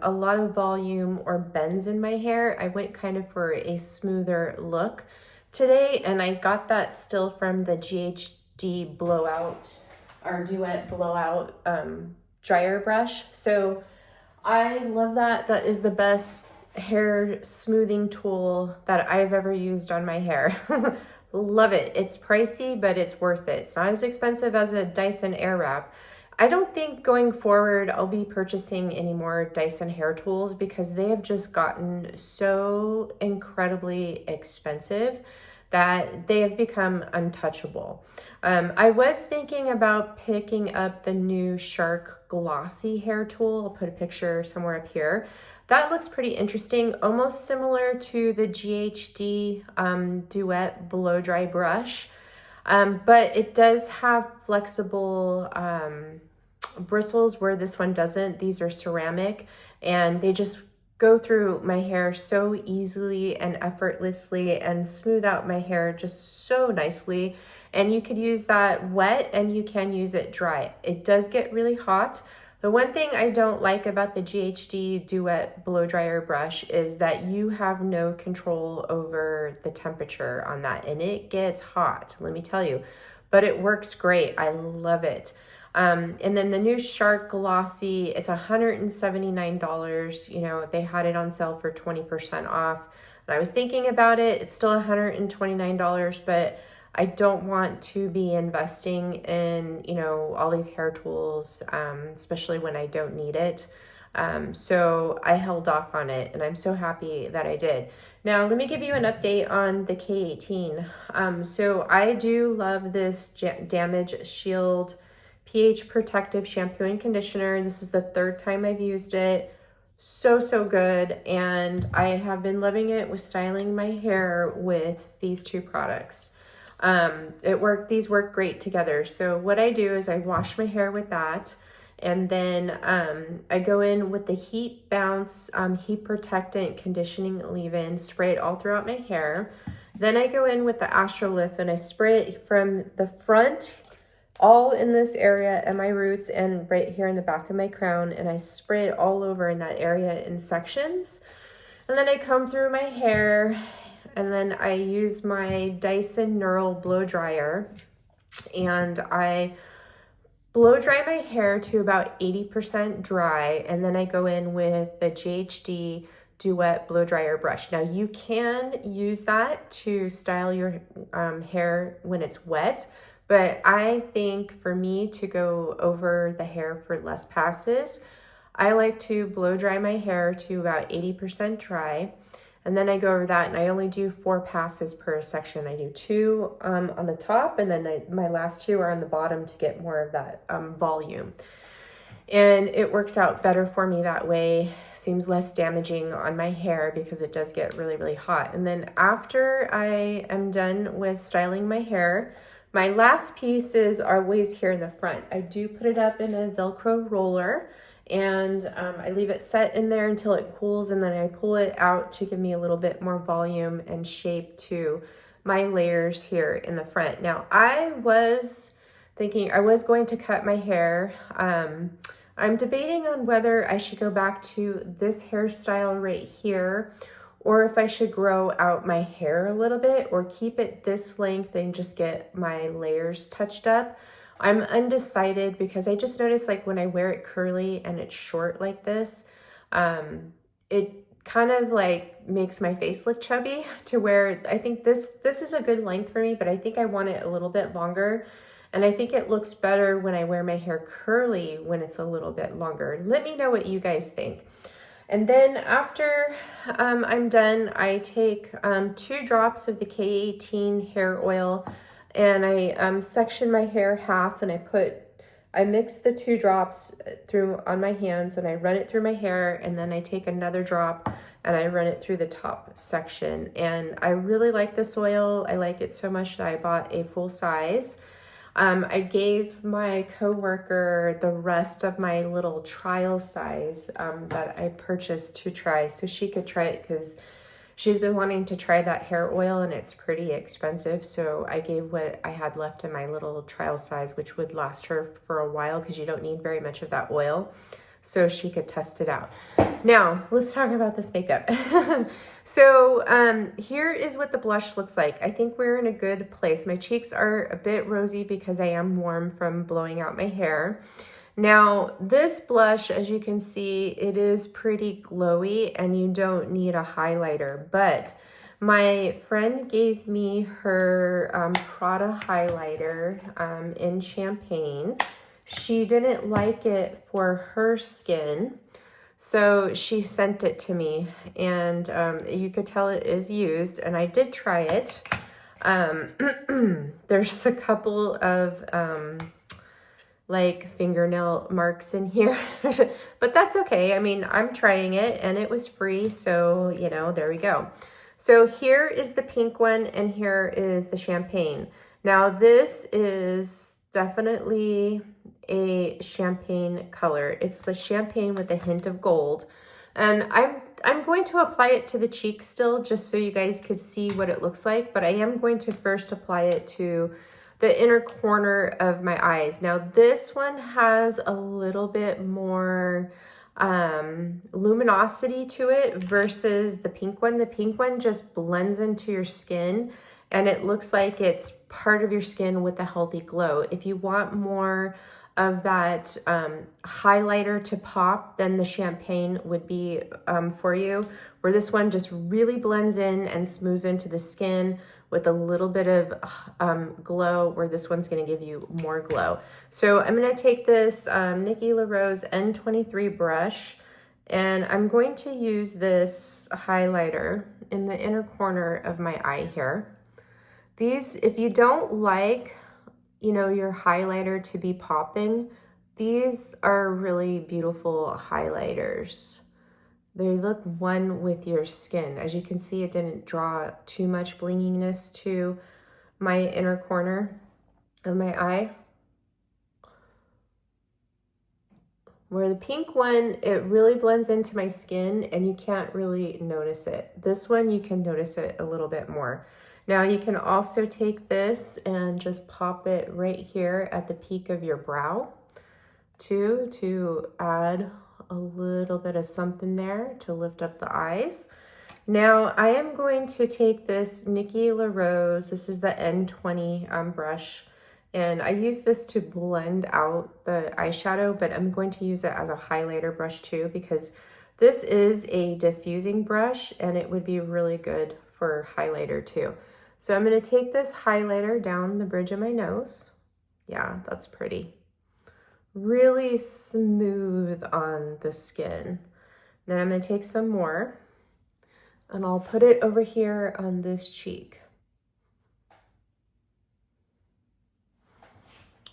a lot of volume or bends in my hair. I went kind of for a smoother look today, and I got that still from the GHD blowout or Duet blowout dryer brush. So I love that. That is the best hair smoothing tool that I've ever used on my hair. Love it. It's pricey, but it's worth it. It's not as expensive as a Dyson Airwrap. I don't think going forward I'll be purchasing any more Dyson hair tools because they have just gotten so incredibly expensive that they have become untouchable. I was thinking about picking up the new Shark Glossy hair tool. I'll put a picture somewhere up here. That looks pretty interesting, almost similar to the GHD Duet blow dry brush. But it does have flexible bristles where this one doesn't. These are ceramic and they just go through my hair so easily and effortlessly and smooth out my hair just so nicely. And you could use that wet and you can use it dry. It does get really hot. The one thing I don't like about the GHD Duet blow dryer brush is that you have no control over the temperature on that, and it gets hot, let me tell you, but it works great. I love it. And then the new Shark Glossy, it's $179. You know, they had it on sale for 20% off. And I was thinking about it. It's still $129, but I don't want to be investing in, you know, all these hair tools, especially when I don't need it. So I held off on it and I'm so happy that I did. Now, let me give you an update on the K18. So I do love this Damage Shield pH Protective Shampoo and Conditioner. This is the 3rd time I've used it. So good. And I have been loving it with styling my hair with these 2 products. These work great together. So what I do is I wash my hair with that, and then I go in with the Heat Bounce Heat Protectant Conditioning Leave-In, spray it all throughout my hair. Then I go in with the Astro Lift and I spray it from the front, all in this area at my roots and right here in the back of my crown, and I spray it all over in that area in sections. And then I comb through my hair, and then I use my Dyson Neural blow dryer and I blow dry my hair to about 80% dry, and then I go in with the GHD Duet blow dryer brush. Now you can use that to style your hair when it's wet, but I think for me to go over the hair for less passes, I like to blow dry my hair to about 80% dry. And then I go over that and I only do 4 passes per section. I do 2 on the top, and then my last 2 are on the bottom to get more of that volume. And it works out better for me that way. Seems less damaging on my hair because it does get really hot. And then after I am done with styling my hair, my last pieces are always here in the front. I do put it up in a Velcro roller, and I leave it set in there until it cools, and then I pull it out to give me a little bit more volume and shape to my layers here in the front. Now, I was thinking I was going to cut my hair. I'm debating on whether I should go back to this hairstyle right here, or if I should grow out my hair a little bit or keep it this length and just get my layers touched up. I'm undecided because I just noticed like when I wear it curly and it's short like this, it kind of like makes my face look chubby, to where I think this is a good length for me, but I think I want it a little bit longer. And I think it looks better when I wear my hair curly when it's a little bit longer. Let me know what you guys think. And then after I'm done, I take 2 drops of the K18 hair oil, and I section my hair half, and I mix the 2 drops through on my hands, and I run it through my hair, and then I take another drop and I run it through the top section. And I really like this oil. I like it so much that I bought a full size. I gave my coworker the rest of my little trial size that I purchased to try, so she could try it, because she's been wanting to try that hair oil and it's pretty expensive. So I gave what I had left in my little trial size, which would last her for a while because you don't need very much of that oil, so she could test it out. Now, let's talk about this makeup. So here is what the blush looks like. I think we're in a good place. My cheeks are a bit rosy because I am warm from blowing out my hair. Now, this blush, as you can see, it is pretty glowy and you don't need a highlighter, but my friend gave me her Prada highlighter in Champagne. She didn't like it for her skin, so she sent it to me, and you could tell it is used, and I did try it. There's a couple of like fingernail marks in here, but that's okay. I mean, I'm trying it and it was free, so you know, there we go. So here is the pink one and here is the champagne. Now this is definitely a champagne color. It's the champagne with a hint of gold, and I'm going to apply it to the cheek still, just so you guys could see what it looks like, but I am going to first apply it to the inner corner of my eyes. Now this one has a little bit more luminosity to it versus the pink one. The pink one just blends into your skin and it looks like it's part of your skin with a healthy glow. If you want more of that highlighter to pop, then the champagne would be for you, where this one just really blends in and smooths into the skin with a little bit of glow, where this one's gonna give you more glow. So I'm gonna take this Nikki LaRose N23 brush, and I'm going to use this highlighter in the inner corner of my eye here. These, if you don't like, you know, your highlighter to be popping, these are really beautiful highlighters. They look one with your skin. As you can see, it didn't draw too much blinginess to my inner corner of my eye. Where the pink one, it really blends into my skin and you can't really notice it. This one, you can notice it a little bit more. Now you can also take this and just pop it right here at the peak of your brow too, to add a little bit of something there to lift up the eyes. Now I am going to take this Nikki LaRose, this is the N20 brush, and I use this to blend out the eyeshadow, but I'm going to use it as a highlighter brush too, because this is a diffusing brush and it would be really good for highlighter too. So I'm going to take this highlighter down the bridge of my nose. Yeah, that's pretty. Really smooth on the skin. Then I'm going to take some more and I'll put it over here on this cheek.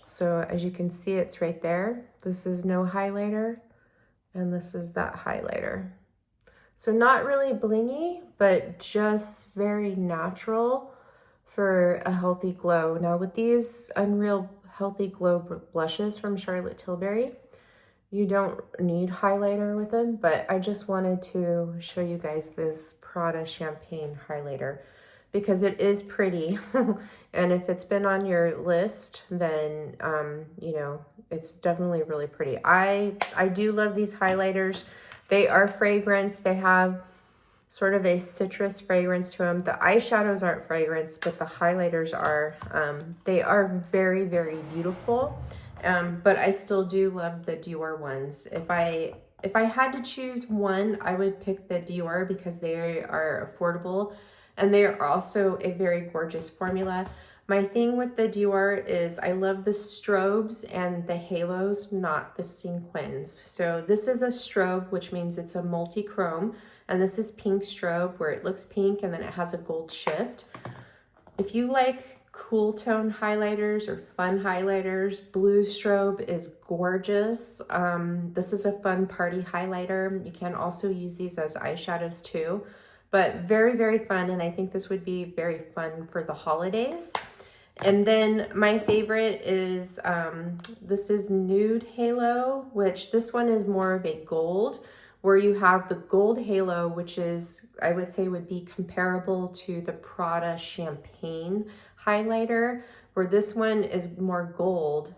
So as you can see, it's right there. This is no highlighter and this is that highlighter. So not really blingy, but just very natural for a healthy glow. Now with these Unreal Healthy Glow blushes from Charlotte Tilbury, you don't need highlighter with them, but I just wanted to show you guys this Prada Champagne highlighter. because it is pretty. And if it's been on your list, then, you know, it's definitely really pretty. I do love these highlighters. They are fragrance. They have sort of a citrus fragrance to them. The eyeshadows aren't fragrance, but the highlighters are. They are very, very beautiful. But I still do love the Dior ones. If I had to choose one, I would pick the Dior because they are affordable and they are also a very gorgeous formula. My thing with the Dior is I love the strobes and the halos, not the sequins. So this is a strobe, which means it's a multi-chrome, and this is pink strobe where it looks pink and then it has a gold shift. If you like cool tone highlighters or fun highlighters, blue strobe is gorgeous. This is a fun party highlighter. You can also use these as eyeshadows too, but very, very fun. And I think this would be very fun for the holidays. And then my favorite is, this is Nude Halo, which this one is more of a gold, where you have the gold halo, which is, I would say would be comparable to the Prada Champagne highlighter, where this one is more gold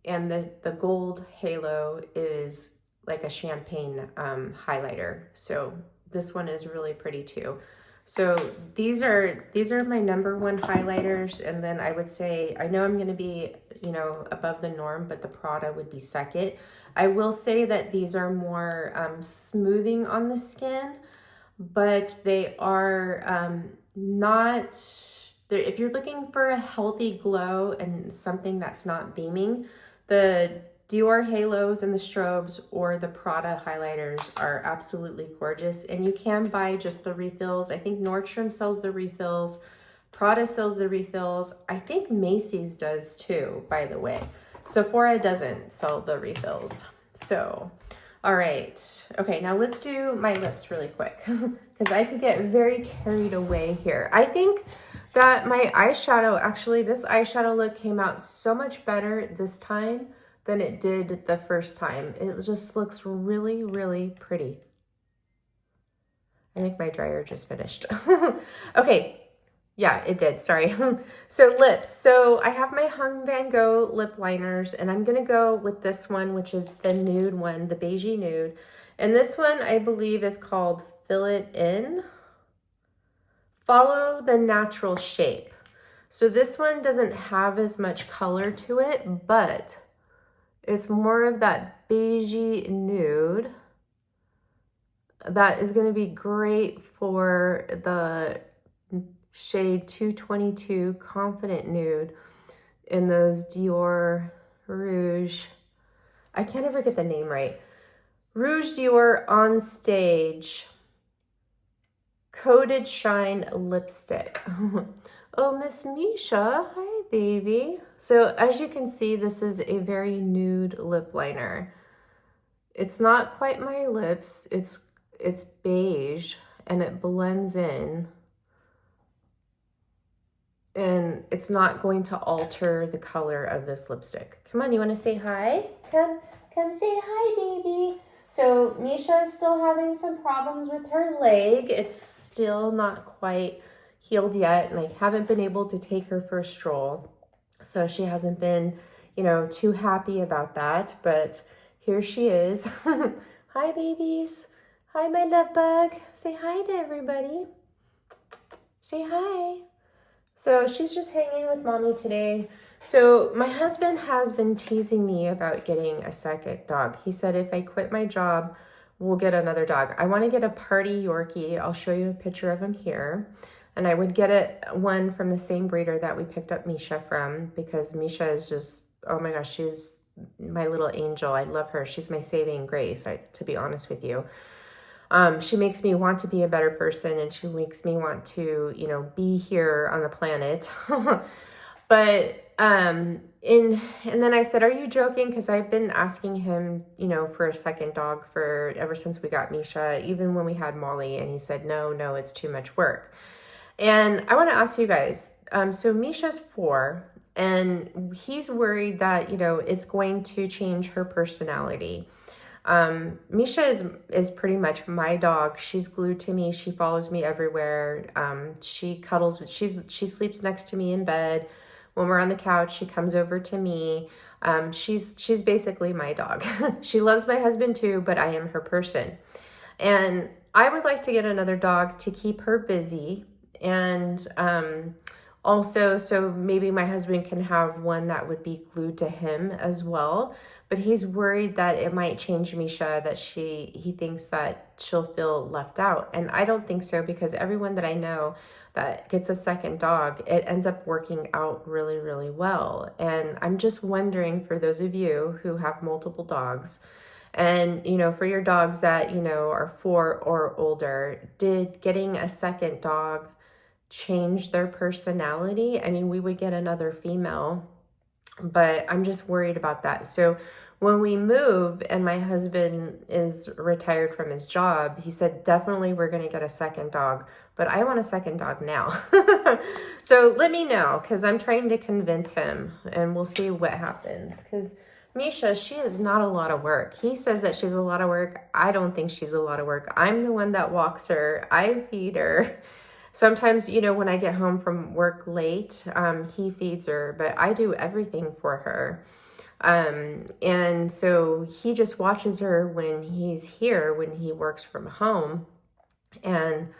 and the gold halo is like a champagne highlighter. So this one is really pretty too. So these are my number one highlighters. And then I would say, I know I'm going to be, you know, above the norm, but the Prada would be second. I will say that these are more smoothing on the skin, but they are not, if you're looking for a healthy glow and something that's not beaming, the Dior halos and the strobes or the Prada highlighters are absolutely gorgeous. And you can buy just the refills. I think Nordstrom sells the refills. Prada sells the refills. I think Macy's does too, by the way. Sephora doesn't sell the refills. So, all right. Okay, now let's do my lips really quick because I could get very carried away here. I think that my eyeshadow, actually this eyeshadow look came out so much better this time than it did the first time. It just looks really, really pretty. I think my dryer just finished. Okay, yeah, it did, sorry. So lips, so I have my Hung Van Gogh lip liners and I'm gonna go with this one, which is the nude one, the beigey nude. And this one I believe is called Fill It In. Follow the Natural Shape. So this one doesn't have as much color to it, but it's more of that beigey nude that is going to be great for the shade 222 Confident Nude in those Dior Rouge. I can't ever get the name right. Rouge Dior On Stage Coated Shine Lipstick. Oh, Miss Misha, hi baby. So as you can see, this is a very nude lip liner. It's not quite my lips, it's beige and it blends in. And it's not going to alter the color of this lipstick. Come on, you wanna say hi? Come say hi, baby. So Misha is still having some problems with her leg. It's still not quite healed yet, and I haven't been able to take her for a stroll. So she hasn't been, you know, too happy about that, but here she is. Hi, babies. Hi, my love bug. Say hi to everybody. Say hi. So she's just hanging with mommy today. So my husband has been teasing me about getting a second dog. He said if I quit my job, we'll get another dog. I want to get a party Yorkie. I'll show you a picture of him here. And I would get one from the same breeder that we picked up Misha from, because Misha is just, oh my gosh, she's my little angel. I love her. She's my saving grace, to be honest with you. She makes me want to be a better person, and she makes me want to, you know, be here on the planet. But, and then I said, are you joking? Because I've been asking him, you know, for a second dog ever since we got Misha, even when we had Molly, and he said, no, it's too much work. And I want to ask you guys, so Misha's 4, and he's worried that, you know, it's going to change her personality. Misha is pretty much my dog. She's glued to me. She follows me everywhere. She cuddles with, she sleeps next to me in bed. When we're on the couch, she comes over to me. She's basically my dog. She loves my husband too, but I am her person. And I would like to get another dog to keep her busy. And also, so maybe my husband can have one that would be glued to him as well. But he's worried that it might change Misha, that he thinks that she'll feel left out. And I don't think so, because everyone that I know that gets a second dog, it ends up working out really, really well. And I'm just wondering, for those of you who have multiple dogs, and, you know, for your dogs that, you know, are 4 or older, did getting a second dog change their personality? I mean, we would get another female, but I'm just worried about that. So when we move and my husband is retired from his job, he said, definitely we're going to get a second dog, but I want a second dog now. So let me know, because I'm trying to convince him, and we'll see what happens. Because Misha, she is not a lot of work. He says that she's a lot of work. I don't think she's a lot of work. I'm the one that walks her. I feed her. Sometimes, you know, when I get home from work late, he feeds her, but I do everything for her. And so he just watches her when he's here, when he works from home, and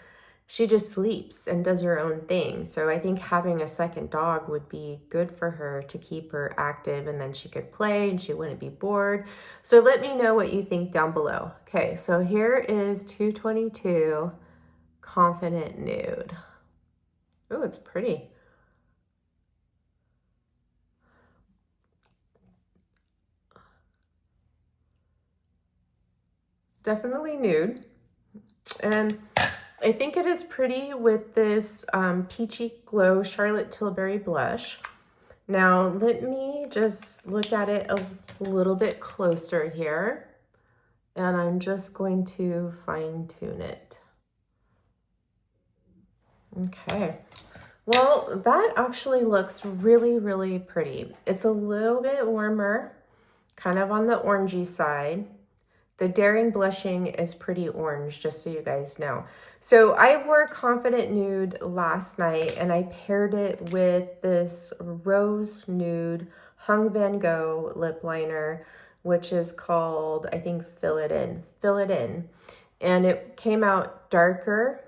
she just sleeps and does her own thing. So I think having a second dog would be good for her, to keep her active, and then she could play and she wouldn't be bored. So let me know what you think down below. Okay, so here is 222 Confident Nude. Oh, it's pretty. Definitely nude. And I think it is pretty with this Peachy Glow Charlotte Tilbury blush. Now, let me just look at it a little bit closer here. And I'm just going to fine tune it. Okay. Well, that actually looks really, really pretty. It's a little bit warmer, kind of on the orangey side. The Daring Blushing is pretty orange, just so you guys know. So I wore Confident Nude last night, and I paired it with this Rose Nude Hung Van Gogh lip liner, which is called, I think, Fill It In. Fill It In. And it came out darker.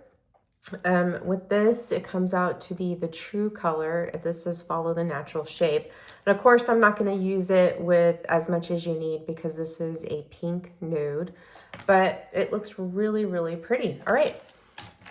With this, it comes out to be the true color. This is Follow the Natural Shape. And of course, I'm not going to use it with as much as you need, because this is a pink nude, but it looks really, really pretty. All right.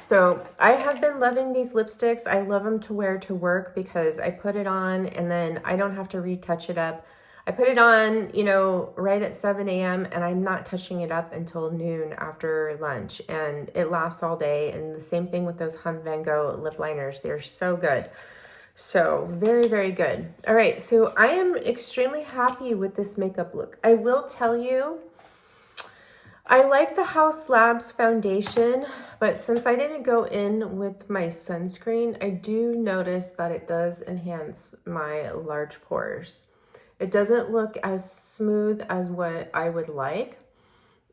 So I have been loving these lipsticks. I love them to wear to work, because I put it on and then I don't have to retouch it up. I put it on, you know, right at 7 a.m. and I'm not touching it up until noon after lunch, and it lasts all day. And the same thing with those Hung Van Gogh lip liners. They're so good. So very, very good. All right. So I am extremely happy with this makeup look. I will tell you, I like the House Labs foundation, but since I didn't go in with my sunscreen, I do notice that it does enhance my large pores. It doesn't look as smooth as what I would like.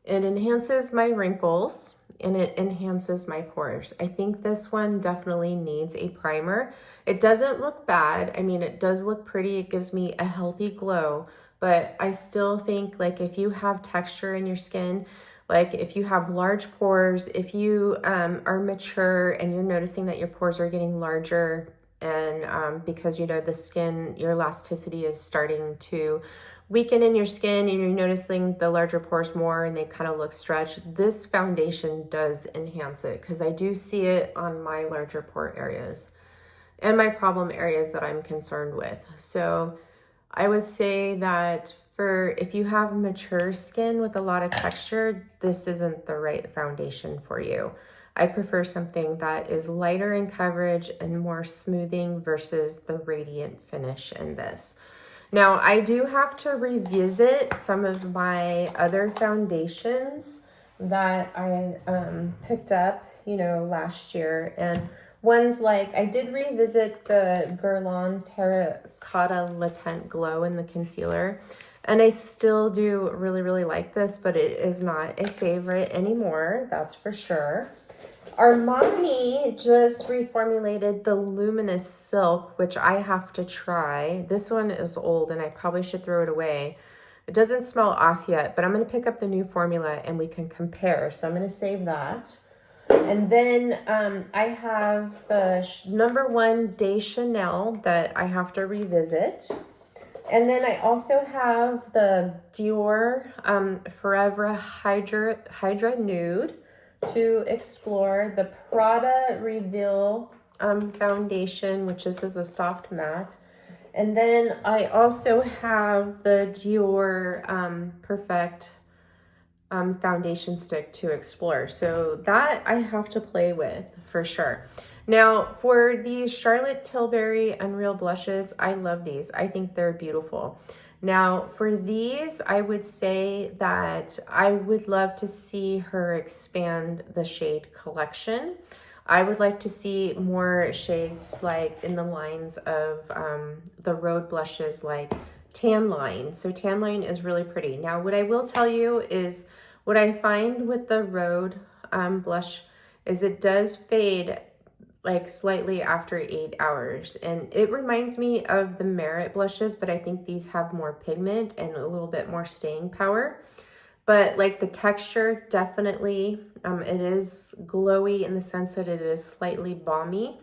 It enhances my wrinkles and it enhances my pores. I think this one definitely needs a primer. It doesn't look bad. I mean, it does look pretty. It gives me a healthy glow, but I still think, like, if you have texture in your skin, like if you have large pores, if you are mature and you're noticing that your pores are getting larger, and because, you know, the skin, your elasticity is starting to weaken in your skin and you're noticing the larger pores more and they kind of look stretched, this foundation does enhance it, because I do see it on my larger pore areas and my problem areas that I'm concerned with. So I would say that if you have mature skin with a lot of texture, this isn't the right foundation for you. I prefer something that is lighter in coverage and more smoothing versus the radiant finish in this. Now, I do have to revisit some of my other foundations that I picked up, you know, last year. And ones like, I did revisit the Guerlain Terracotta Latent Glow in the concealer. And I still do really like this, but it is not a favorite anymore, that's for sure. Our mommy just reformulated the Luminous Silk, which I have to try. This one is old and I probably should throw it away. It doesn't smell off yet, but I'm going to pick up the new formula and we can compare. So I'm going to save that. And then I have the #1 de Chanel that I have to revisit. And then I also have the Dior Forever Hydra Nude to explore. The Prada Reveal foundation, which this is a soft matte. And then I also have the Dior Perfect foundation stick to explore. So that I have to play with for sure. Now for these Charlotte Tilbury Unreal Blushes, I love these. I think they're beautiful. Now for these, I would say that I would love to see her expand the shade collection. I would like to see more shades like in the lines of the Rhode blushes like Tan Line. So Tan Line is really pretty. Now what I will tell you is what I find with the Rhode blush is it does fade like slightly after 8 hours. And it reminds me of the Merit blushes, but I think these have more pigment and a little bit more staying power. But like the texture, definitely, it is glowy in the sense that it is slightly balmy,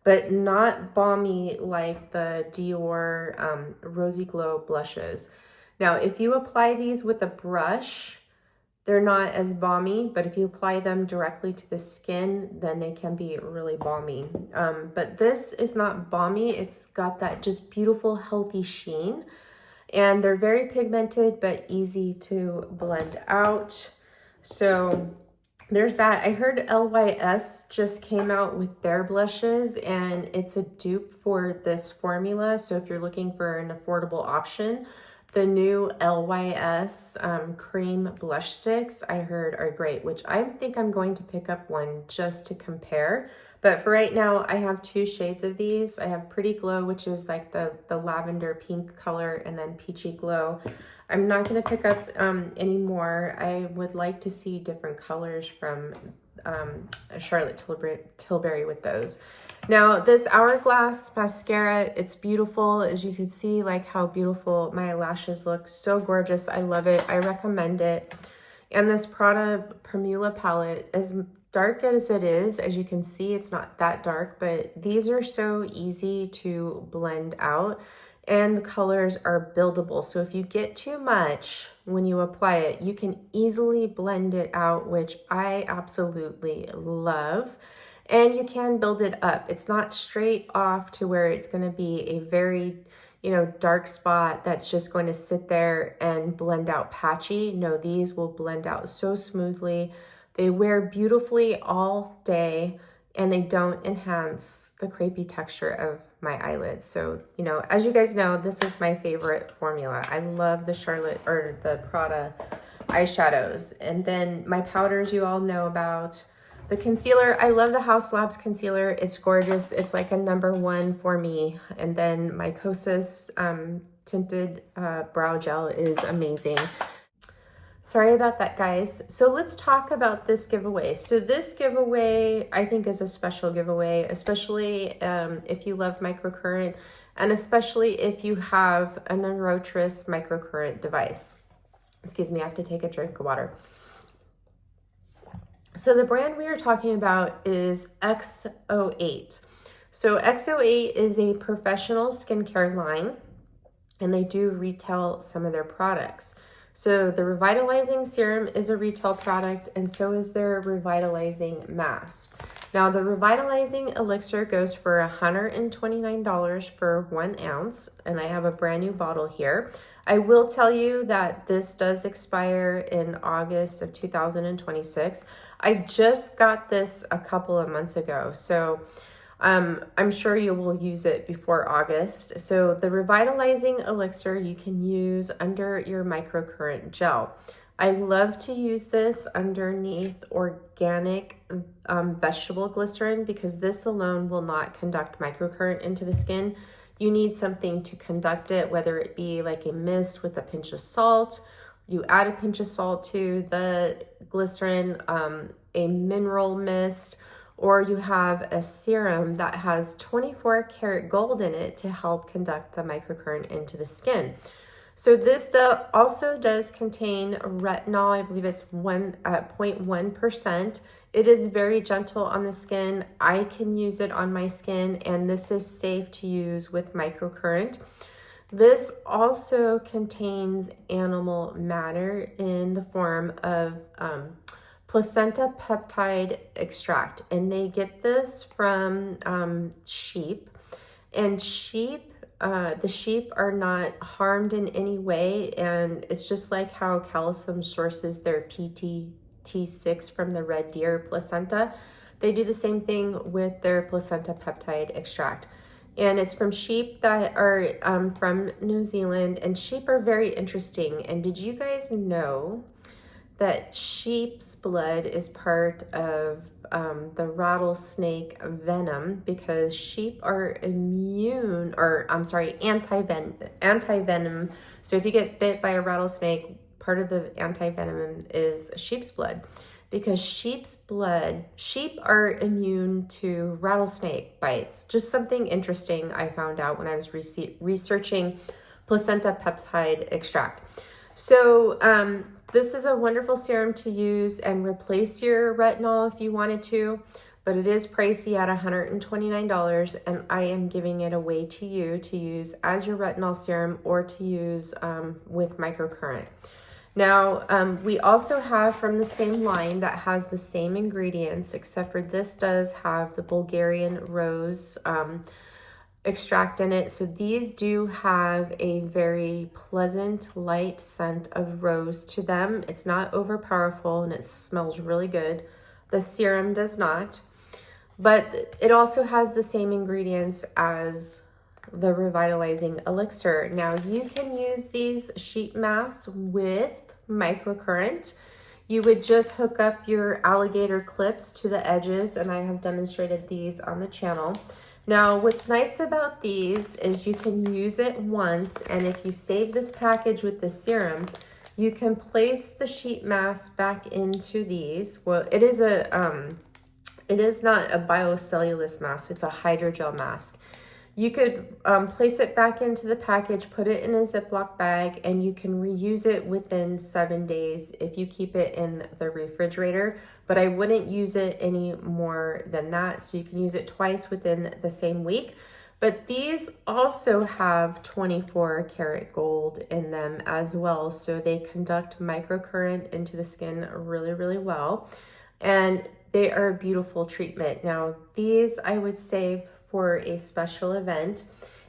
but not balmy like the Dior Rosy Glow blushes. Now, if you apply these with a brush, they're not as balmy, but if you apply them directly to the skin, then they can be really balmy. But this is not balmy. It's got that just beautiful, healthy sheen. And they're very pigmented, but easy to blend out. So there's that. I heard LYS just came out with their blushes, and it's a dupe for this formula. So if you're looking for an affordable option, the new LYS cream blush sticks I heard are great, which I think I'm going to pick up one just to compare. But for right now, I have 2 shades of these. I have Pretty Glow, which is like the lavender pink color, and then Peachy Glow. I'm not going to pick up any more. I would like to see different colors from Charlotte Tilbury with those. Now this Hourglass mascara, it's beautiful. As you can see, like how beautiful my lashes look. So gorgeous. I love it. I recommend it. And this Prada Primula palette, as dark as it is, as you can see, it's not that dark, but these are so easy to blend out and the colors are buildable. So if you get too much when you apply it, you can easily blend it out, which I absolutely love. And you can build it up. It's not straight off to where it's going to be a very, dark spot that's just going to sit there and blend out patchy. No, these will blend out so smoothly. They wear beautifully all day, and they don't enhance the crepey texture of my eyelids. So, as you guys know, this is my favorite formula. I love the the Prada eyeshadows. And then my powders you all know about. The concealer, I love the House Labs concealer. It's gorgeous. It's like a #1 for me. And then my Kosas tinted brow gel is amazing. Sorry about that, guys. So let's talk about this giveaway. So this giveaway, I think, is a special giveaway, especially if you love microcurrent, and especially if you have a Neurotress microcurrent device. Excuse me, I have to take a drink of water. So the brand we are talking about is Xoxo. So Xoxo is a professional skincare line, and they do retail some of their products. So the Revitalizing Serum is a retail product, and so is their Revitalizing Mask. Now the Revitalizing Elixir goes for $129 for 1 ounce, and I have a brand new bottle here. I will tell you that this does expire in August of 2026. I just got this a couple of months ago, so I'm sure you will use it before August. So the Revitalizing Elixir you can use under your microcurrent gel. I love to use this underneath organic vegetable glycerin because this alone will not conduct microcurrent into the skin. you need something to conduct it, whether it be like a mist with a pinch of salt. You add a pinch of salt to the glycerin, a mineral mist, or you have a serum that has 24 karat gold in it to help conduct the microcurrent into the skin. So this also does contain retinol. I believe it's 0.1%. It is very gentle on the skin. I can use it on my skin, and this is safe to use with microcurrent. This also contains animal matter in the form of placenta peptide extract, and they get this from sheep. And the sheep are not harmed in any way, and it's just like how calcium sources their PTT6 from the red deer placenta. They do the same thing with their placenta peptide extract. And it's from sheep that are from New Zealand, and sheep are very interesting. And did you guys know that sheep's blood is part of the rattlesnake venom, because sheep are anti-venom. So if you get bit by a rattlesnake, part of the anti-venom is sheep's blood, because sheep are immune to rattlesnake bites. Just something interesting I found out when I was researching placenta peptide extract. So this is a wonderful serum to use and replace your retinol if you wanted to, but it is pricey at $129, and I am giving it away to you to use as your retinol serum or to use with microcurrent. Now, we also have from the same line that has the same ingredients, except for this does have the Bulgarian rose extract in it. So these do have a very pleasant, light scent of rose to them. It's not overpowerful, and it smells really good. The serum does not, but it also has the same ingredients as the revitalizing elixir. Now, you can use these sheet masks with microcurrent. You would just hook up your alligator clips to the edges, and I have demonstrated these on the channel. Now, what's nice about these is you can use it once, and if you save this package with the serum, you can place the sheet mask back into these. Well, it is not a biocellulose mask, it's a hydrogel mask. You could place it back into the package, put it in a Ziploc bag, and you can reuse it within 7 days if you keep it in the refrigerator. But I wouldn't use it any more than that. So you can use it twice within the same week. But these also have 24 karat gold in them as well. So they conduct microcurrent into the skin really, really well. And they are a beautiful treatment. Now, these I would save for a special event.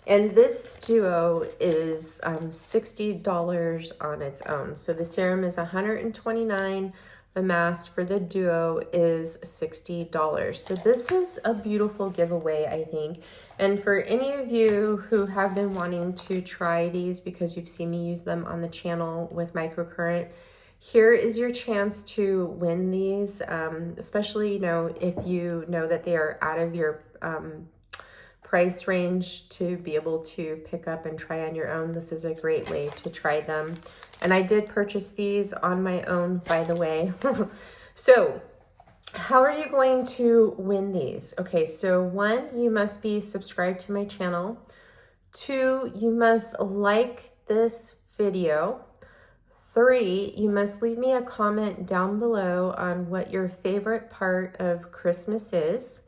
And this duo is $60 on its own. So the serum is $129. The mask for the duo is $60. So this is a beautiful giveaway, I think. And for any of you who have been wanting to try these because you've seen me use them on the channel with microcurrent, here is your chance to win these, especially, if you know that they are out of your price range to be able to pick up and try on your own. This is a great way to try them. And I did purchase these on my own, by the way. So how are you going to win these? Okay, so 1, you must be subscribed to my channel. 2, you must like this video. 3, you must leave me a comment down below on what your favorite part of Christmas is.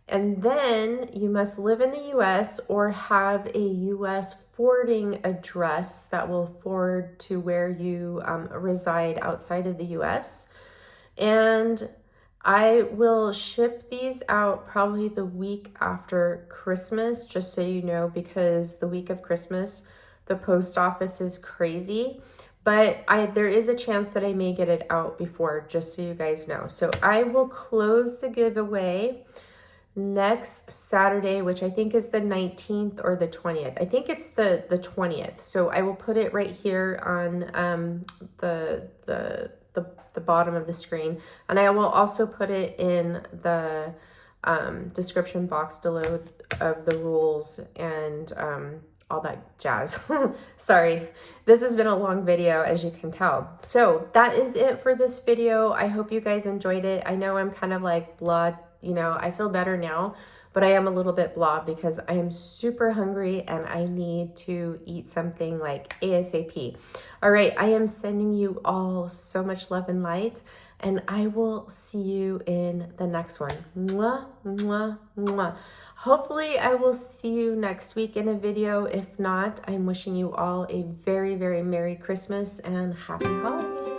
And then you must live in the US or have a US forwarding address that will forward to where you reside outside of the US. And I will ship these out probably the week after Christmas, just so you know, because the week of Christmas, the post office is crazy. But there is a chance that I may get it out before, just so you guys know. So I will close the giveaway next Saturday, which I think is the 19th or the 20th. I think it's the 20th. So I will put it right here on the bottom of the screen. And I will also put it in the description box below of the rules and all that jazz. Sorry, this has been a long video, as you can tell. So that is it for this video. I hope you guys enjoyed it. I know I'm kind of like blah, you know, I feel better now, but I am a little bit blah because I am super hungry and I need to eat something like ASAP. All right, I am sending you all so much love and light, and I will see you in the next one. Mwah, mwah, mwah. Hopefully I will see you next week in a video. If not, I'm wishing you all a very, very Merry Christmas and Happy Holidays.